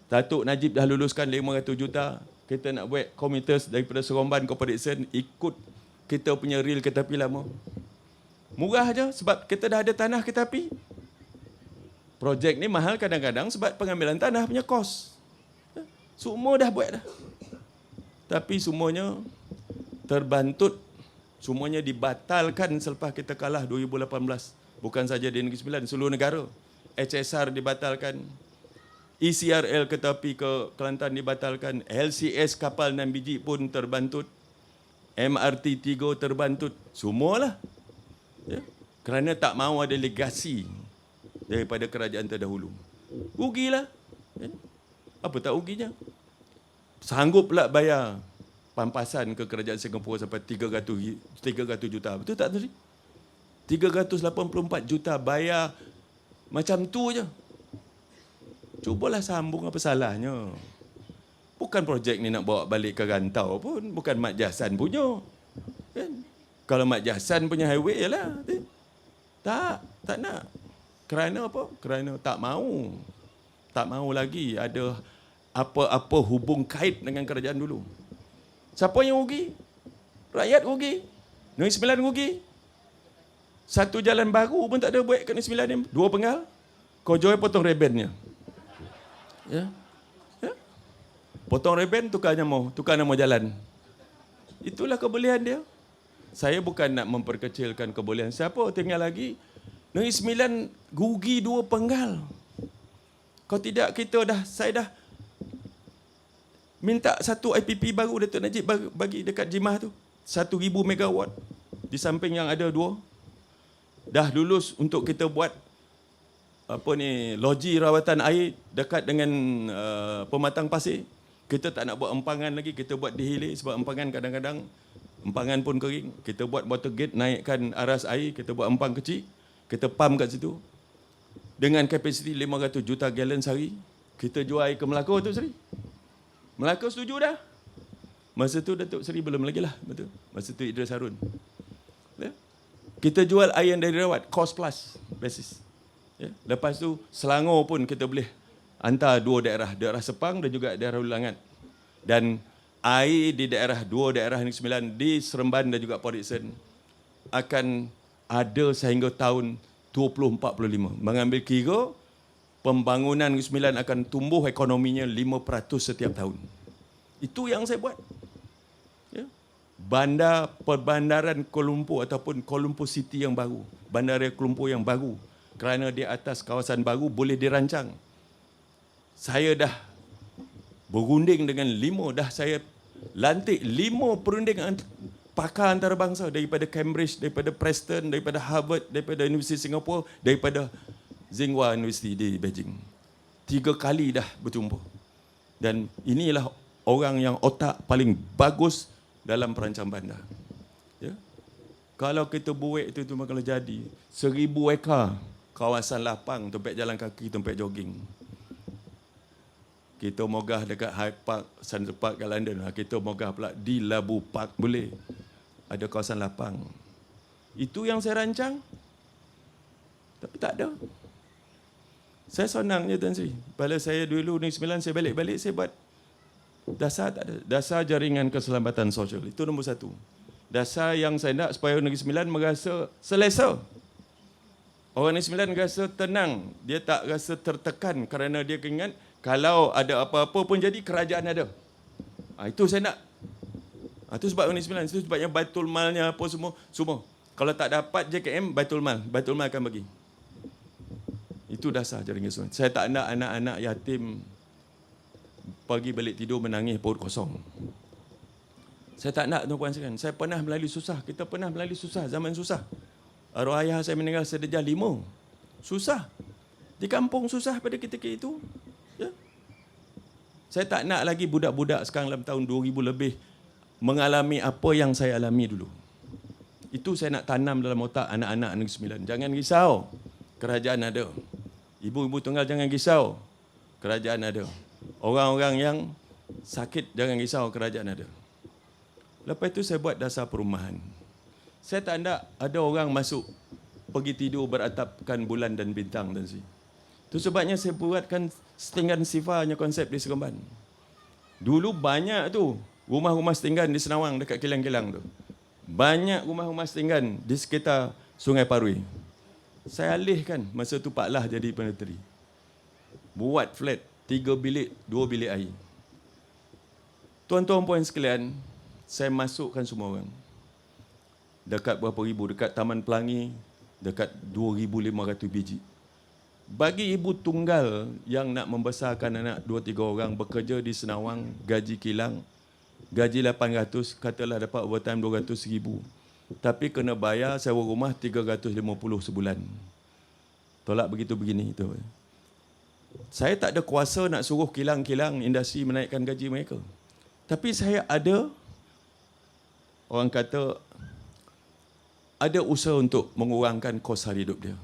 Datuk Najib dah luluskan 500 juta. Kita nak buat commuters daripada Seremban ke Padikson ikut kita punya rel kereta api lama. Murah aja sebab kita dah ada tanah kereta api. Projek ni mahal kadang-kadang sebab pengambilan tanah punya kos. Semua dah buat dah. Tapi semuanya terbantut. Semuanya dibatalkan selepas kita kalah 2018. Bukan saja di Negeri Sembilan, seluruh negara. HSR dibatalkan. ECRL kereta api ke Kelantan dibatalkan. LCS kapal 6 biji pun terbantut. MRT 3 terbantut. Semualah. Ya? Kerana tak mahu ada legasi daripada kerajaan terdahulu. Rugilah. Ya? Apa tak ruginya? Sanggup pula bayar pampasan ke kerajaan Singapura sampai 300 juta. Betul tak tadi? 384 juta bayar macam tu je. Cubalah sambung, apa salahnya? Bukan projek ni nak bawa balik ke rantau pun. Bukan Mat Jasan punya. Kan? Kalau Mat Jasan punya highway lah. Tak nak. Kerana apa? Kerana tak mahu. Tak mahu lagi ada apa-apa hubung kait dengan kerajaan dulu. Siapa yang rugi? Rakyat rugi. Negeri Sembilan rugi. Satu jalan baru pun tak ada buat kat Negeri Sembilan ni. 2 penggal. Kau joy potong rebennya. Ya. Ya. Potong reben, tukar nama jalan. Itulah kebolehan dia. Saya bukan nak memperkecilkan kebolehan siapa. Tinggal lagi Negeri Sembilan rugi 2 penggal. Kalau tidak saya dah minta satu IPP baru Datuk Najib bagi dekat Jimah tu. 1,000 megawatt. Di samping yang ada 2. Dah lulus untuk kita buat loji rawatan air dekat dengan pematang pasir. Kita tak nak buat empangan lagi, kita buat di hilir sebab empangan kadang-kadang empangan pun kering. Kita buat water gate, naikkan aras air, kita buat empang kecil, kita pump kat situ. Dengan kapasiti 500 juta gallon sehari, kita jual air ke Melaka tu Seri. Melaka setuju dah. Masa tu Datuk Seri belum lagi lah, betul. Masa tu Idris Harun. Ya? Kita jual air yang dari rawat, cost plus basis. Ya. Lepas tu Selangor pun kita boleh hantar 2 daerah, daerah Sepang dan juga daerah Ulangat. Dan air di daerah 2 daerah Negeri Sembilan di Seremban dan juga Port Dickson akan ada sehingga tahun 2045. Mengambil kira pembangunan Negeri Sembilan akan tumbuh ekonominya 5% setiap tahun. Itu yang saya buat. Ya. Perbandaran Kuala Lumpur ataupun Kuala Lumpur City yang baru, Bandaraya Kuala Lumpur yang baru. Kerana di atas kawasan baru boleh dirancang. Saya dah berunding dengan 5, dah saya lantik 5 perunding pakar antarabangsa daripada Cambridge, daripada Preston, daripada Harvard, daripada Universiti Singapura, daripada Tsinghua University di Beijing. 3 kali dah berjumpa. Dan inilah orang yang otak paling bagus dalam perancang bandar. Ya? Kalau kita buat itu kalau jadi 1,000 ekar kawasan lapang, tempat jalan kaki, tempat jogging. Kita mogah dekat Hyde Park, Central Park kat London. Kita mogah pula di Labu Park boleh. Ada kawasan lapang. Itu yang saya rancang. Tapi tak ada. Saya senang je Tan Sri. Pada saya dulu Negeri Sembilan, saya balik-balik, saya buat dasar tak ada. Dasar jaringan keselamatan sosial. Itu nombor 1. Dasar yang saya nak supaya Negeri Sembilan merasa selesa. Orang Negeri Sembilan rasa tenang. Dia tak rasa tertekan kerana dia ingat kalau ada apa-apa pun jadi, kerajaan ada. Itu saya nak. Itu sebab Negeri Sembilan. Itu sebabnya Baitul Malnya apa semua. Kalau tak dapat JKM, Baitul Mal akan bagi. Itu dasar jaringan Sembilan. Saya tak nak anak-anak yatim pagi balik tidur menangis perut kosong. Saya tak nak tuan-puan sekalian. Saya pernah melalui susah. Kita pernah melalui susah, zaman susah. Arwah ayah saya meninggal sederajat 5. Susah. Di kampung susah pada ketika itu. Ya. Saya tak nak lagi budak-budak sekarang dalam tahun 2000 lebih mengalami apa yang saya alami dulu. Itu saya nak tanam dalam otak anak-anak Negeri Sembilan. Jangan risau. Kerajaan ada. Ibu-ibu tunggal jangan risau. Kerajaan ada. Orang-orang yang sakit jangan risau. Kerajaan ada. Lepas itu saya buat dasar perumahan. Saya tak nak ada orang masuk pergi tidur beratapkan bulan dan bintang dan si. Itu sebabnya saya buatkan setinggan sifarnya konsep di Seremban. Dulu banyak tu rumah-rumah setinggan di Senawang dekat kilang-kilang tu. Banyak rumah-rumah setinggan di sekitar Sungai Parui. Saya alihkan masa tu Pak Lah jadi peneteri. Buat flat 3 bilik, 2 bilik air. Tuan-tuan puan sekalian, saya masukkan semua orang. Dekat berapa ribu, dekat Taman Pelangi, dekat 2,500 biji. Bagi ibu tunggal yang nak membesarkan anak 2-3 orang bekerja di Senawang, gaji kilang, gaji 800, katalah dapat overtime 200,000. Tapi kena bayar sewa rumah 350 sebulan. Tolak begitu begini. Itu. Saya tak ada kuasa nak suruh kilang-kilang industri menaikkan gaji mereka. Tapi saya ada, orang kata, ada usaha untuk mengurangkan kos hari hidup dia.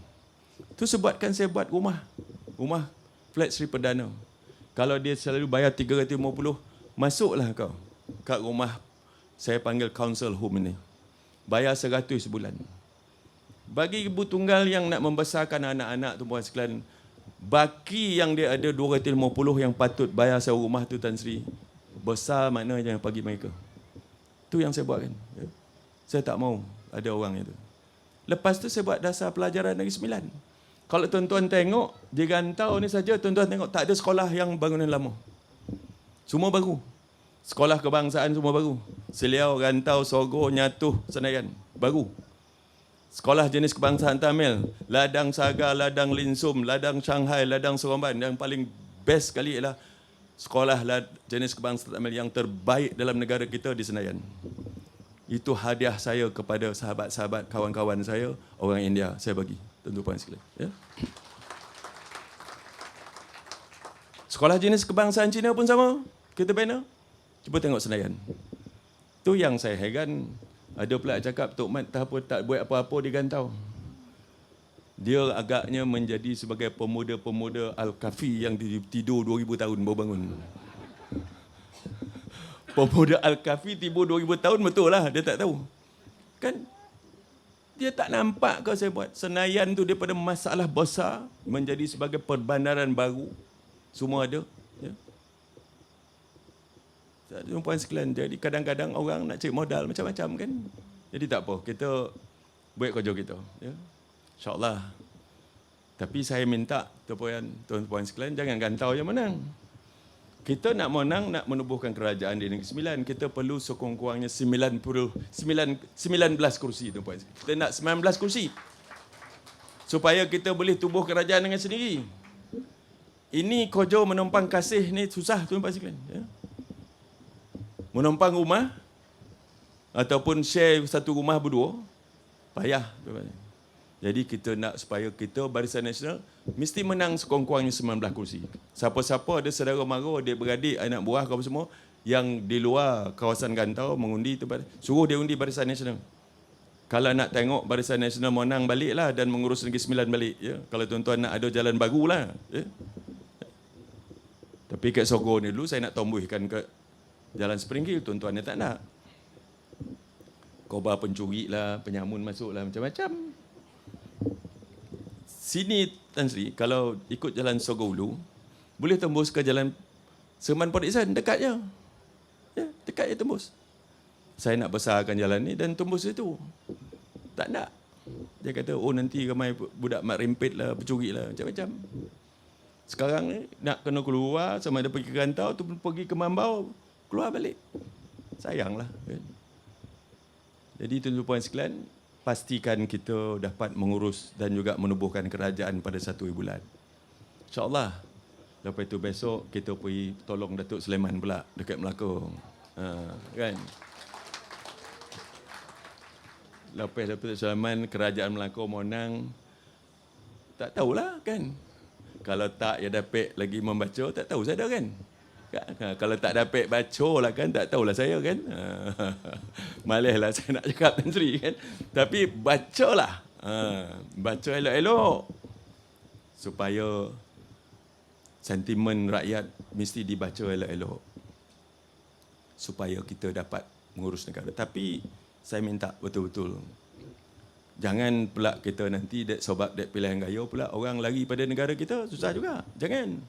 Itu sebabkan saya buat rumah flat Sri Perdana. Kalau dia selalu bayar 350, masuklah kau kat rumah saya panggil council home ini. Bayar 100 sebulan. Bagi ibu tunggal yang nak membesarkan anak-anak tu puan sekalian, baki yang dia ada 250 yang patut bayar sewa rumah tu Tan Sri, besar makna yang bagi mereka. Itu yang saya buat kan. Saya tak mau ada orang itu. Lepas tu saya buat dasar pelajaran Negeri Sembilan. Kalau tuan-tuan tengok, di Gantau ni saja tuan-tuan tengok tak ada sekolah yang bangunan lama. Semua baru. Sekolah kebangsaan semua baru. Seliau, Gantau, Sogor, Nyatuh, Senayan. Baru. Sekolah jenis kebangsaan Tamil. Ladang Saga, Ladang Linsum, Ladang Shanghai, Ladang Seremban. Yang paling best sekali ialah sekolah jenis kebangsaan Tamil yang terbaik dalam negara kita di Senayan. Itu hadiah saya kepada sahabat-sahabat, kawan-kawan saya, orang India. Saya bagi. Tentu puan sekalian. Ya? Sekolah jenis kebangsaan Cina pun sama. Kita bina. Cuba tengok Senayan. Itu yang saya heran. Ada pula cakap Tok Mat tak buat apa-apa di Gantau. Dia agaknya menjadi sebagai pemuda-pemuda Al-Kafi yang tidur 2000 tahun baru bangun. Pemuda Al-Kafi tidur 2000 tahun betul lah. Dia tak tahu. Kan? Dia tak nampak ke saya buat. Senayan tu daripada masalah besar menjadi sebagai perbandaran baru. Semua ada. Ya. Puan sekalian. Jadi kadang-kadang orang nak cari modal macam-macam kan. Jadi tak apa. Kita buat kerja kita. Ya. InsyaAllah. Tapi saya minta tuan-puan sekalian jangan Gantau yang menang. Kita nak menang, nak menubuhkan kerajaan di Negeri Sembilan, kita perlu sekurang-kurangnya 19 kursi. Kita nak 19 kursi. Supaya kita boleh tubuh kerajaan dengan sendiri. Ini kojo menumpang kasih ni susah tuan-tuan sekalian. Ya. Menumpang rumah, ataupun share satu rumah berdua, payah. Jadi kita nak supaya kita Barisan Nasional mesti menang sekurang-kurangnya 19 kursi. Siapa-siapa ada saudara mara, adik-beradik, anak buah kau semua yang di luar kawasan Gantau mengundi tu, suruh dia undi Barisan Nasional. Kalau nak tengok Barisan Nasional menang baliklah dan mengurus Negeri Sembilan balik. Ya. Kalau tuan-tuan nak ada jalan barulah. Ya. Tapi kat Sogor ni dulu saya nak tombuhkan ke Jalan Spring Hill, tuan-tuan ni tak nak. Kobar pencuri lah, penyamun masuk lah, macam-macam. Sini Tan Sri, kalau ikut jalan Sogor Ulu, boleh tembus ke jalan Seremban Port Dickson, dekat je. Ya, dekat je tembus. Saya nak besarkan jalan ni dan tembus itu. Tak nak. Dia kata, oh nanti ramai budak mat rempit lah, pencuri lah, macam-macam. Sekarang ni nak kena keluar, sama ada pergi ke Gantau, tu pergi ke Mambau, keluar balik. Sayanglah. Kan? Jadi tuan-tuan sekalian, pastikan kita dapat mengurus dan juga menubuhkan kerajaan pada 1 bulan. InsyaAllah. Lepas tu besok kita pergi tolong Datuk Sulaiman pula dekat Melaka. Kan? Lepas Datuk Sulaiman, kerajaan Melaka menang, tak tahulah kan. Kalau tak ya dapat lagi membaca, tak tahu saya dah kan. Kalau tak dapat baca lah kan, tak tahulah saya kan. Malahlah saya nak cakap Tan Sri kan. Tapi bacalah. Baca elok-elok. Supaya sentimen rakyat mesti dibaca elok-elok. Supaya kita dapat mengurus negara. Tapi saya minta betul-betul. Jangan pula kita nanti sebab pilihan gaya pula orang lari pada negara kita, susah juga. Jangan.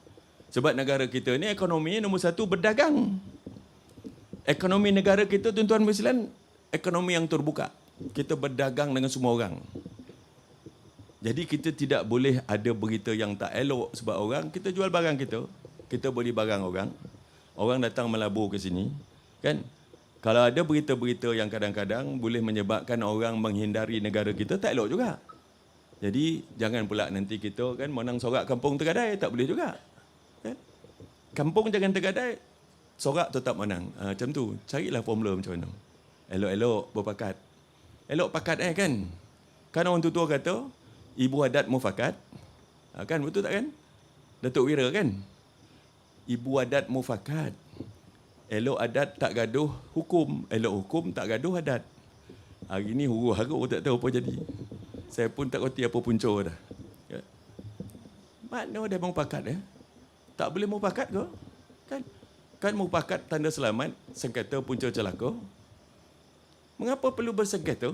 Sebab negara kita ni ekonomi nombor satu berdagang. Ekonomi negara kita tuan-tuan bersilan, ekonomi yang terbuka. Kita berdagang dengan semua orang. Jadi kita tidak boleh ada berita yang tak elok sebab orang, kita jual barang kita. Kita beli barang orang. Orang datang melabur ke sini. Kan? Kalau ada berita-berita yang kadang-kadang boleh menyebabkan orang menghindari negara kita, tak elok juga. Jadi jangan pula nanti kita kan menang sorak kampung tergadai, tak boleh juga. Kan? Kampung jangan tergadai, sorak tetap menang. Macam tu, carilah formula macam mana. Elok-elok berpakat. Elok pakat kan? Kan orang tua kata, ibu adat mufakat. Kan betul tak kan? Datuk Wira kan? Ibu adat mufakat. Elok adat tak gaduh hukum. Elok hukum tak gaduh adat. Hari ni huru-hara tak tahu apa jadi. Saya pun tak kerti apa punca dah. Mana dia mufakat Tak boleh mufakat ke? Kan mufakat tanda selamat, sengketa punca celaka. Mengapa perlu bersengketa?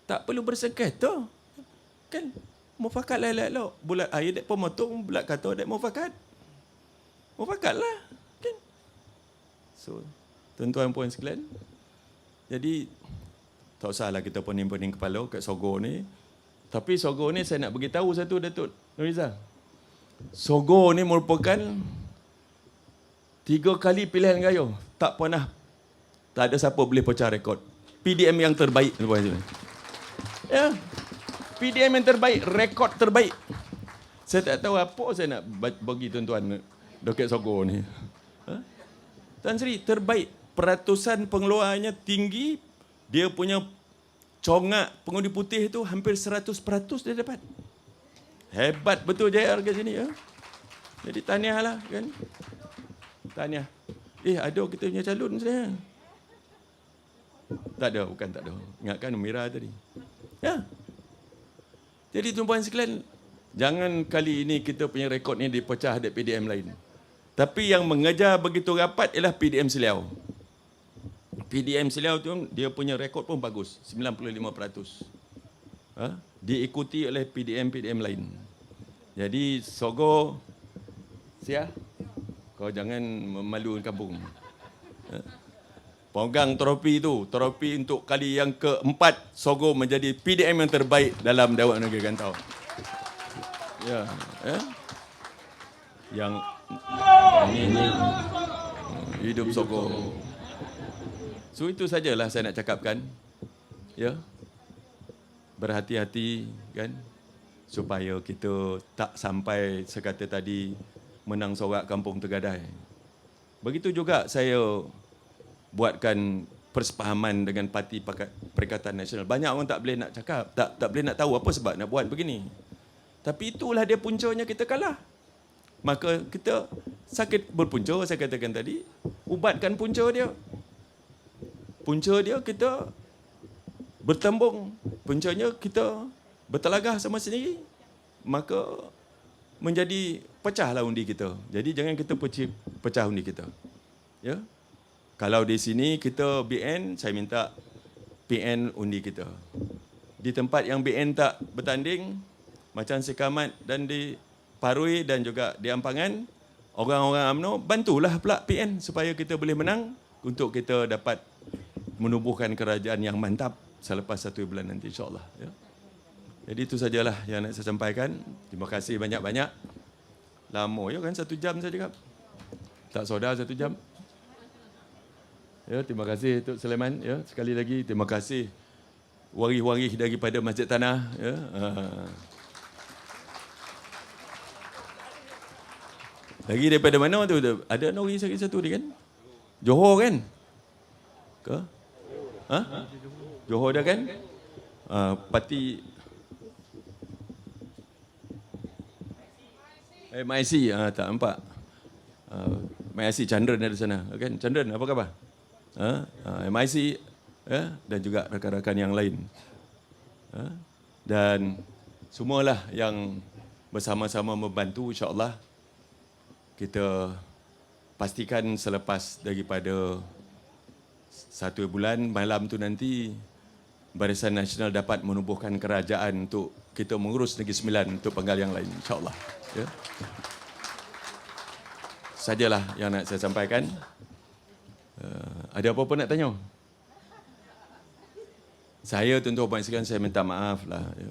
Tak perlu bersengketa. Kan mufakat elok-elok. Bulat air dek pemotong, bulat kata dek mufakat. Mufakatlah. Kan? So, tuan-tuan puan sekalian, jadi tak usahlah kita pening-pening kepala kat Sogo ni. Tapi Sogo ni saya nak beritahu satu, Datuk Nuriza. Sogo ni merupakan 3 kali pilihan gaya. Tak ada siapa boleh pecah rekod. PDM yang terbaik. Ya. PDM yang terbaik, rekod terbaik. Saya tak tahu apa saya nak bagi tuan-tuan dekat Sogo ni. Tan Sri, terbaik. Peratusan pengeluarannya tinggi. Dia punya congak pengundi putih tu hampir 100% dia dapat. Hebat betul JR kat sini. Ya? Jadi tahniahlah kan. Tahniah. Ada kita punya calon sebenarnya. Tak ada, bukan tak ada. Ingatkan Mira tadi. Ya. Jadi tuan-puan sekalian, jangan kali ini kita punya rekod ni dipecah dari PDM lain. Tapi yang mengejar begitu rapat ialah PDM Seliau. PDM Seliau tu dia punya rekod pun bagus, 95%. Diikuti oleh PDM lain. Jadi Sogo, kau jangan memalukan kampung. Pegang trofi tu, trofi untuk kali yang keempat, Sogo menjadi PDM yang terbaik dalam Dewan Negeri Gantau. Ya. Yang ini hidup Sogo. So itu sajalah saya nak cakapkan. Ya. Berhati-hati kan, supaya kita tak sampai sekata tadi menang sorak kampung tergadai. Begitu juga saya buatkan persepahaman dengan Parti Perikatan Nasional. Banyak orang tak boleh nak cakap, tak boleh nak tahu apa sebab nak buat begini. Tapi itulah dia puncanya kita kalah. Maka kita sakit berpunca, saya katakan tadi, ubatkan punca dia. Punca dia kita bertembung, puncanya kita bertelagah sama sendiri. Maka menjadi pecahlah undi kita. Jadi jangan kita pecah undi kita. Ya. Kalau di sini kita BN, saya minta PN undi kita. Di tempat yang BN tak bertanding, macam Sekamat dan di Parui dan juga di Ampangan, orang-orang UMNO bantulah pula PN supaya kita boleh menang untuk kita dapat menubuhkan kerajaan yang mantap selepas 1 bulan nanti insyaAllah. Ya. Jadi itu sajalah yang nak saya sampaikan. Terima kasih banyak-banyak. Lama ya kan 1 jam saya cakap. Tak saudara 1 jam. Ya, terima kasih Tuk Sulaiman. Ya, sekali lagi terima kasih waris-waris daripada Masjid Tanah. Ya. Lagi daripada mana tu? Ada lagi satu ni kan? Johor kan? Ke? Ha? Johor dah kan? Parti MIC, tak nampak. MIC Chandran ada sana, kan? Chandran, apa khabar? MIC dan juga rakan-rakan yang lain. Dan semualah yang bersama-sama membantu, insya-Allah kita pastikan selepas daripada 1 bulan malam tu nanti Barisan Nasional dapat menubuhkan kerajaan untuk kita mengurus Negeri Sembilan untuk penggal yang lain, insya-Allah. Ya. Sajalah yang nak saya sampaikan. Ada apa-apa nak tanya? Saya tentu Puan sekalian, saya minta maaf lah. Ya.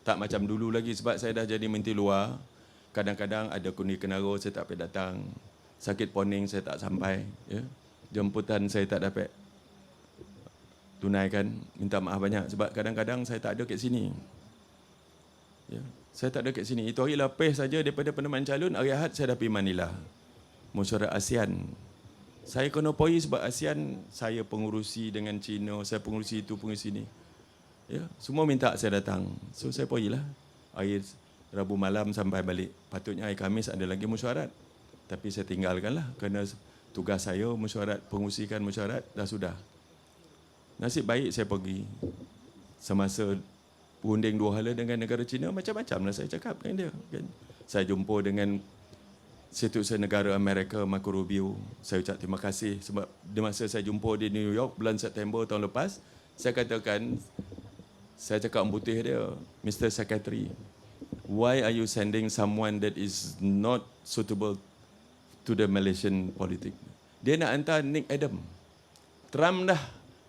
Tak macam dulu lagi sebab saya dah jadi menteri luar. Kadang-kadang ada kundi kenara saya tak dapat datang. Sakit poning saya tak sampai. Ya. Jemputan saya tak dapat tunaikan. Minta maaf banyak sebab kadang-kadang saya tak ada kat sini. Ya. Saya tak ada kat sini. Itu hari lepas saja daripada penerimaan calon, hari Ahad saya dah pergi Manila. Mesyuarat ASEAN. Saya kena pergi sebab ASEAN saya pengurusi dengan Cina, saya pengurusi itu, pengurusi ini. Ya, semua minta saya datang. So saya pergilah. Hari Rabu malam sampai balik. Patutnya hari Khamis ada lagi mesyuarat. Tapi saya tinggalkanlah kerana tugas saya mesyuarat, pengurusikan mesyuarat dah sudah. Nasib baik saya pergi. Semasa berunding 2 hala dengan negara Cina, macam-macam lah saya cakap dengan dia. Kan? Saya jumpa dengan Setiausaha Negara Amerika Marco Rubio. Saya ucap terima kasih sebab di masa saya jumpa di New York bulan September tahun lepas, saya katakan, saya cakap putih dia, Mr. Secretary, why are you sending someone that is not suitable to the Malaysian politik? Dia nak hantar Nick Adam. Trump dah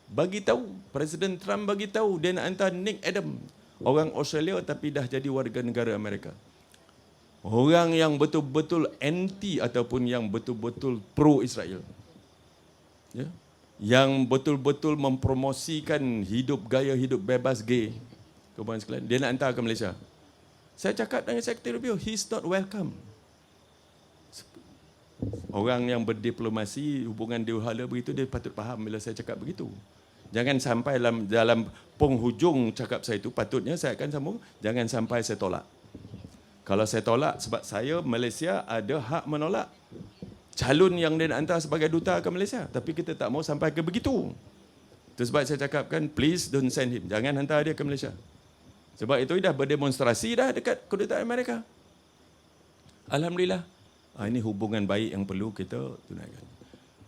bagi tahu, Presiden Trump bagi tahu dia nak hantar Nick Adam, orang Australia tapi dah jadi warga negara Amerika. Orang yang betul-betul anti ataupun yang betul-betul pro Israel. Ya. Yang betul-betul mempromosikan gaya hidup bebas gay. Kawan sekalian, dia nak hantar ke Malaysia. Saya cakap dengan Sekretari Rubio, he's not welcome. Orang yang berdiplomasi, hubungan dua-hala begitu, dia patut faham bila saya cakap begitu. Jangan sampai dalam penghujung cakap saya itu, patutnya saya akan sambung, jangan sampai saya tolak. Kalau saya tolak, sebab saya, Malaysia ada hak menolak calon yang dia nak hantar sebagai duta ke Malaysia. Tapi kita tak mau sampai ke begitu. Itu sebab saya cakapkan, please don't send him. Jangan hantar dia ke Malaysia. Sebab itu dah berdemonstrasi dah dekat kedutaan Amerika. Alhamdulillah. Ini hubungan baik yang perlu kita tunaikan.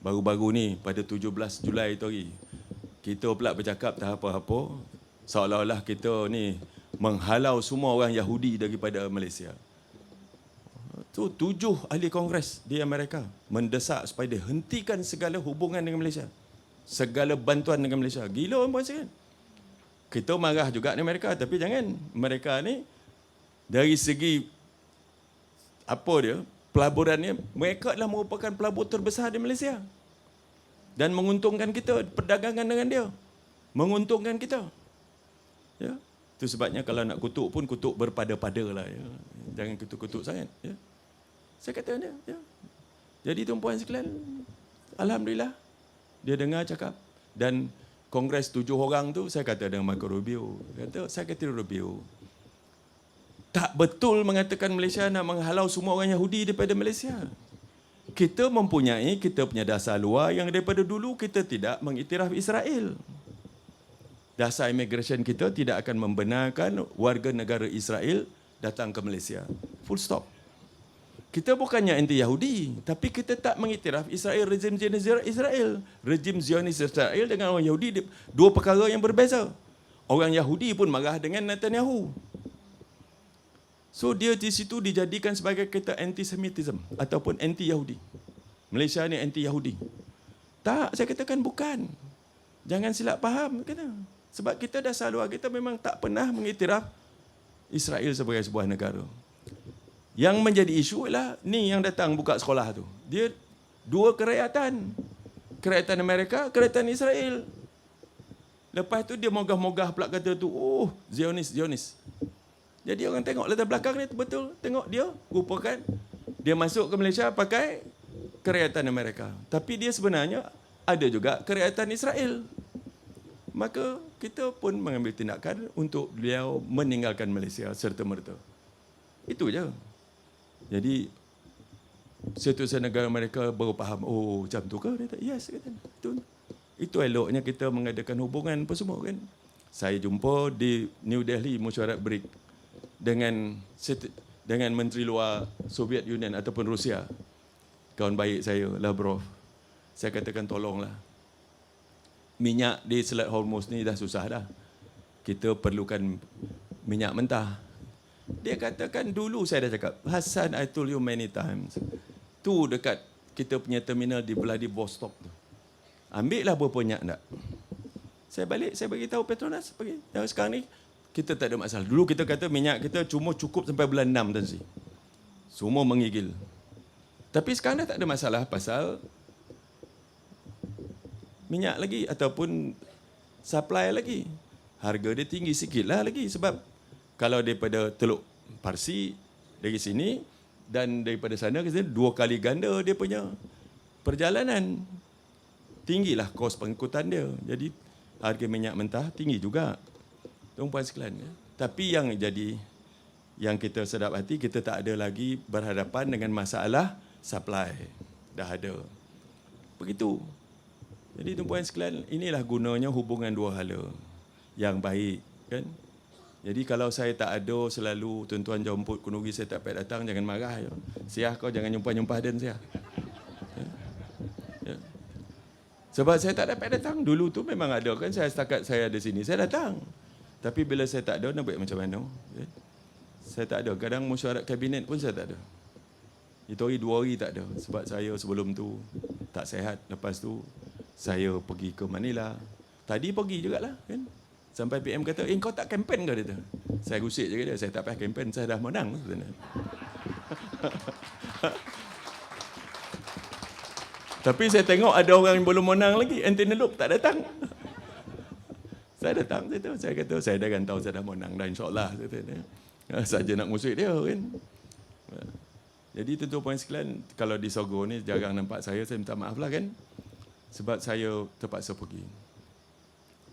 Baru-baru ni, pada 17 Julai itu hari, kita pula bercakap tak apa-apa, seolah-olah kita ni menghalau semua orang Yahudi daripada Malaysia. Tu 7 ahli Kongres di Amerika mendesak supaya dihentikan segala hubungan dengan Malaysia. Segala bantuan dengan Malaysia. Gila orang puan. Kita marah juga di Amerika, tapi jangan. Mereka ni dari segi apa dia, pelaburannya, mereka adalah merupakan pelabur terbesar di Malaysia. Dan menguntungkan kita, perdagangan dengan dia. Menguntungkan kita. Ya. Itu sebabnya kalau nak kutuk pun kutuk berpada-pada lah. Ya. Jangan kutuk-kutuk sangat. Ya. Saya kata dia. Ya. Jadi tuan-puan sekalian, alhamdulillah, dia dengar cakap. Dan Kongres 7 orang tu, saya kata dengan Marco Rubio. Kata, Sekretari Rubio, tak betul mengatakan Malaysia nak menghalau semua orang Yahudi daripada Malaysia. Kita punya dasar luar yang daripada dulu kita tidak mengiktiraf Israel. Dasar immigration kita tidak akan membenarkan warga negara Israel datang ke Malaysia. Full stop. Kita bukannya anti-Yahudi, tapi kita tak mengiktiraf Israel, rejim Zionis Israel. Rejim Zionis Israel dengan orang Yahudi, dua perkara yang berbeza. Orang Yahudi pun marah dengan Netanyahu. So dia di situ dijadikan sebagai kata anti-Semitism ataupun anti-Yahudi. Malaysia ni anti-Yahudi. Tak, saya katakan bukan. Jangan silap faham. Kata. Sebab kita dasar luar kita memang tak pernah mengiktiraf Israel sebagai sebuah negara. Yang menjadi isu ialah ni yang datang buka sekolah tu. Dia dua kerakyatan. Kerakyatan Amerika, kerakyatan Israel. Lepas tu dia mogah-mogah pula kata tu, oh, Zionis. Jadi orang tengok latar belakang ni betul. Tengok dia, rupakan Dia masuk ke Malaysia pakai kerajaan Amerika. Tapi dia sebenarnya ada juga kerajaan Israel. Maka kita pun mengambil tindakan untuk beliau meninggalkan Malaysia serta-merta. Itu je. Jadi Setiausaha negara mereka baru faham, oh macam tu ke? Dia kata, yes, kata, itu eloknya kita mengadakan hubungan apa semua kan. Saya jumpa di New Delhi mesyuarat BRIC dengan Menteri Luar Soviet Union ataupun Rusia, kawan baik saya, Lavrov. Saya katakan tolonglah, minyak di Selat Hormuz ni dah susah dah. Kita perlukan minyak mentah. Dia katakan, dulu saya dah cakap, Hassan, I told you many times, tu dekat kita punya terminal di Vladivostok tu. Ambil lah berapa minyak nak. Saya balik, saya bagi tahu Petronas, pergi. Dan sekarang ni, kita tak ada masalah. Dulu kita kata minyak kita cuma cukup sampai bulan 6 Tan Sri. Semua menggigil. Tapi sekarang dah tak ada masalah pasal minyak lagi ataupun supply lagi. Harga dia tinggi sikit lah lagi sebab kalau daripada Teluk Parsi dari sini dan daripada sana ke sini 2 kali ganda dia punya perjalanan. Tinggilah kos pengangkutan dia. Jadi harga minyak mentah tinggi juga. Tuan-puan sekalian. Tapi yang kita sedap hati, kita tak ada lagi berhadapan dengan masalah supply. Dah ada. Begitu. Jadi tuan-puan sekalian, inilah gunanya hubungan dua hala yang baik, kan? Jadi kalau saya tak ada selalu tuan-tuan jemput kunuri saya tak dapat datang, jangan marah. Ya. Siah kau jangan nyumpah-nyumpah dan siah. Ya. Sebab saya tak dapat datang. Dulu tu memang ada kan, saya setakat saya ada sini, saya datang. Tapi bila saya tak ada, nak buat macam mana? Ya. Saya tak ada. Kadang mesyuarat kabinet pun saya tak ada. Itu hari 2 hari tak ada. Sebab saya sebelum tu tak sihat. Lepas tu saya pergi ke Manila. Tadi pergi jugalah kan. Sampai PM kata, kau tak kempen ke? Dia. Saya gusik je dia. Saya tak payah kempen, saya dah menang. Tapi saya tengok ada orang yang belum menang lagi. Anthony Loke tak datang. Saya datang. Saya kata, saya dah kan tahu saya dah menang dah insyaAllah. Saja nak ngusik dia kan. Jadi tuan-tuan sekalian, kalau di Sogo ni jarang nampak saya minta maaf lah kan. Sebab saya terpaksa pergi.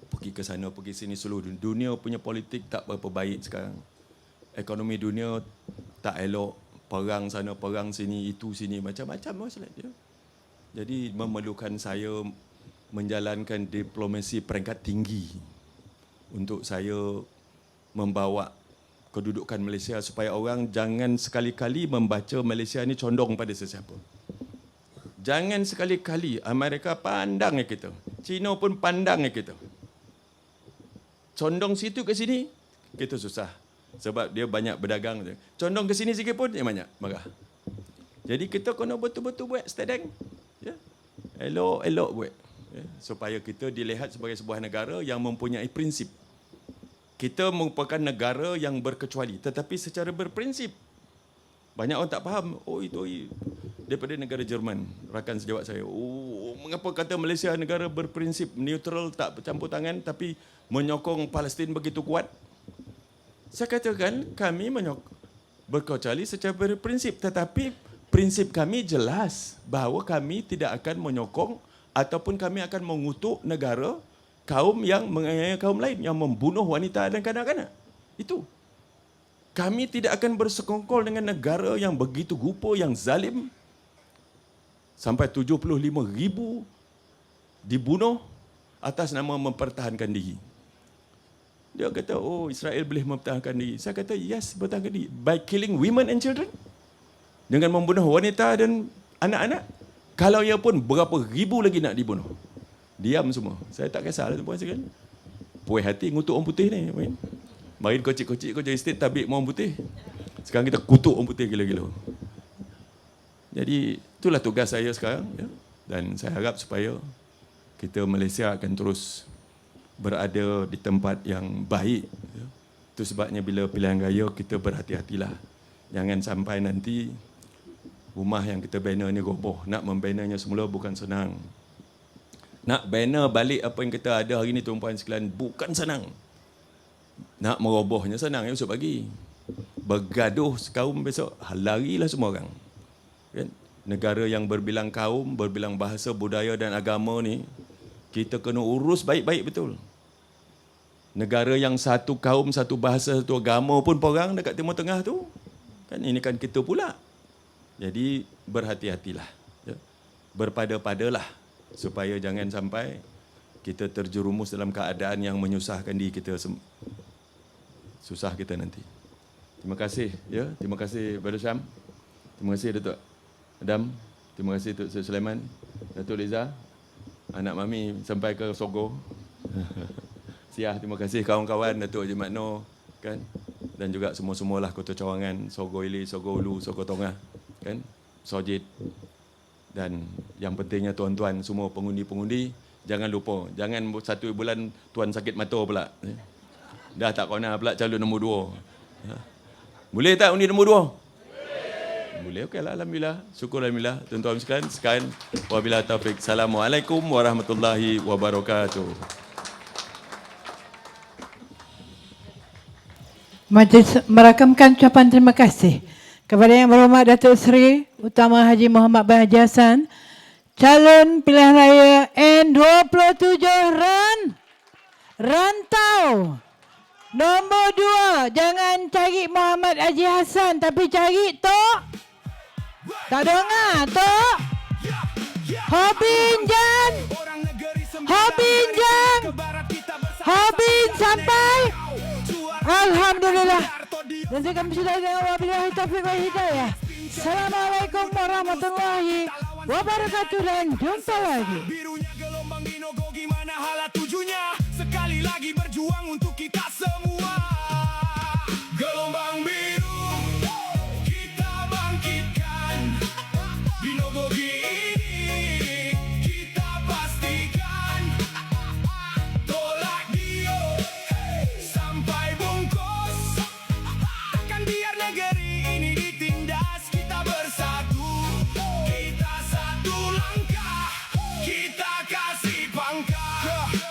Pergi ke sana, pergi sini, seluruh dunia punya politik tak berapa baik sekarang. Ekonomi dunia tak elok, perang sana, perang sini, itu sini, macam-macam masalah dia. Jadi memerlukan saya menjalankan diplomasi peringkat tinggi untuk saya membawa kedudukan Malaysia supaya orang jangan sekali-kali membaca Malaysia ni condong pada sesiapa. Jangan sekali-kali Amerika pandangnya kita, Cina pun pandangnya kita. Condong situ ke sini, kita susah. Sebab dia banyak berdagang. Condong ke sini sikit pun, dia banyak marah. Jadi kita kena betul-betul buat stedeng. Ya? Elok-elok buat. Ya? Supaya kita dilihat sebagai sebuah negara yang mempunyai prinsip. Kita merupakan negara yang berkecuali, tetapi secara berprinsip. Banyak orang tak faham, oh itu daripada negara Jerman, rakan sejawat saya. Oh, mengapa kata Malaysia negara berprinsip, neutral, tak bercampur tangan, tapi menyokong Palestin begitu kuat? Saya katakan, kami berkecuali secara berprinsip, tetapi prinsip kami jelas bahawa kami tidak akan menyokong ataupun kami akan mengutuk negara, kaum yang menganiaya kaum lain, yang membunuh wanita dan kanak-kanak. Itu. Kami tidak akan bersekongkol dengan negara yang begitu rupa, yang zalim. Sampai 75,000 dibunuh atas nama mempertahankan diri. Dia kata, oh Israel boleh mempertahankan diri. Saya kata, yes, bertahankan diri. By killing women and children. Dengan membunuh wanita dan anak-anak. Kalau ia pun berapa ribu lagi nak dibunuh. Diam semua. Saya tak kisah lah tuan-puan sekalian. Puas hati ngutuk orang putih ni. Main kocik-kocik kau jadi state tabik orang putih. Sekarang kita kutuk orang putih gila-gila. Jadi itulah tugas saya sekarang. Ya. Dan saya harap supaya kita Malaysia akan terus berada di tempat yang baik. Ya. Itu sebabnya bila pilihan raya kita berhati-hatilah. Jangan sampai nanti rumah yang kita banner ni roboh. Nak membannernya semula bukan senang. Nak banner balik apa yang kita ada hari ni tuan-puan sekalian bukan senang. Nak merobohnya senang esok pagi. Bergaduh sekaum besok, larilah semua orang. Kan? Negara yang berbilang kaum, berbilang bahasa, budaya dan agama ni, kita kena urus baik-baik betul. Negara yang satu kaum, satu bahasa, satu agama pun perang dekat Timur Tengah tu, kan ini kan kita pula. Jadi berhati-hatilah, ya. Berpada-padalah supaya jangan sampai kita terjerumus dalam keadaan yang menyusahkan diri kita, susah kita nanti. Terima kasih, ya. Terima kasih Brother Syam. Terima kasih Datuk Adam. Terima kasih Datuk Seri Sulaiman. Datuk Liza, anak mami sampai ke Sogo. Siah, terima kasih kawan-kawan Datuk Haji Mat Noor, kan? Dan juga semua-semualah Kota Cawangan, Sogo Ili, Sogo Ulu, Sogo Tongah, kan? Sojit. Dan yang pentingnya tuan-tuan semua pengundi-pengundi, jangan lupa, jangan 1 bulan tuan sakit mata pula. Dah tak kena pula calon nombor 2. Boleh tak undi nombor 2? Boleh, okeylah, alhamdulillah. Syukur alhamdulillah. Tuan-tuan sekalian, wabillahi taufik. Assalamualaikum warahmatullahi wabarakatuh. Majlis merakamkan ucapan terima kasih kepada Yang Berhormat Datuk Seri Utama Haji Muhammad bin Haji Hassan, calon pilihan raya N27 Rantau. Nombor 2, jangan cari Muhammad Haji Hassan tapi cari Tok. Tak dengar Tok. Hobin Jan. Hobin Jan. Hobin sampai. Alhamdulillah. Dan saya kami sudah dengan wabillahi taufiq wal hidayah. Assalamualaikum warahmatullahi wabarakatuh dan jumpa lagi. Birunya gelombang di Nogo, gimana hala tujunya? Sekali lagi berjuang untuk kita semua. Gelombang biru kita bangkitkan. Di Nogo ini kita pastikan. Tolak Dio sampai bungkus. Takkan biar negeri ini ditindas. Kita bersatu, kita satu langkah, kita kasih pangkah.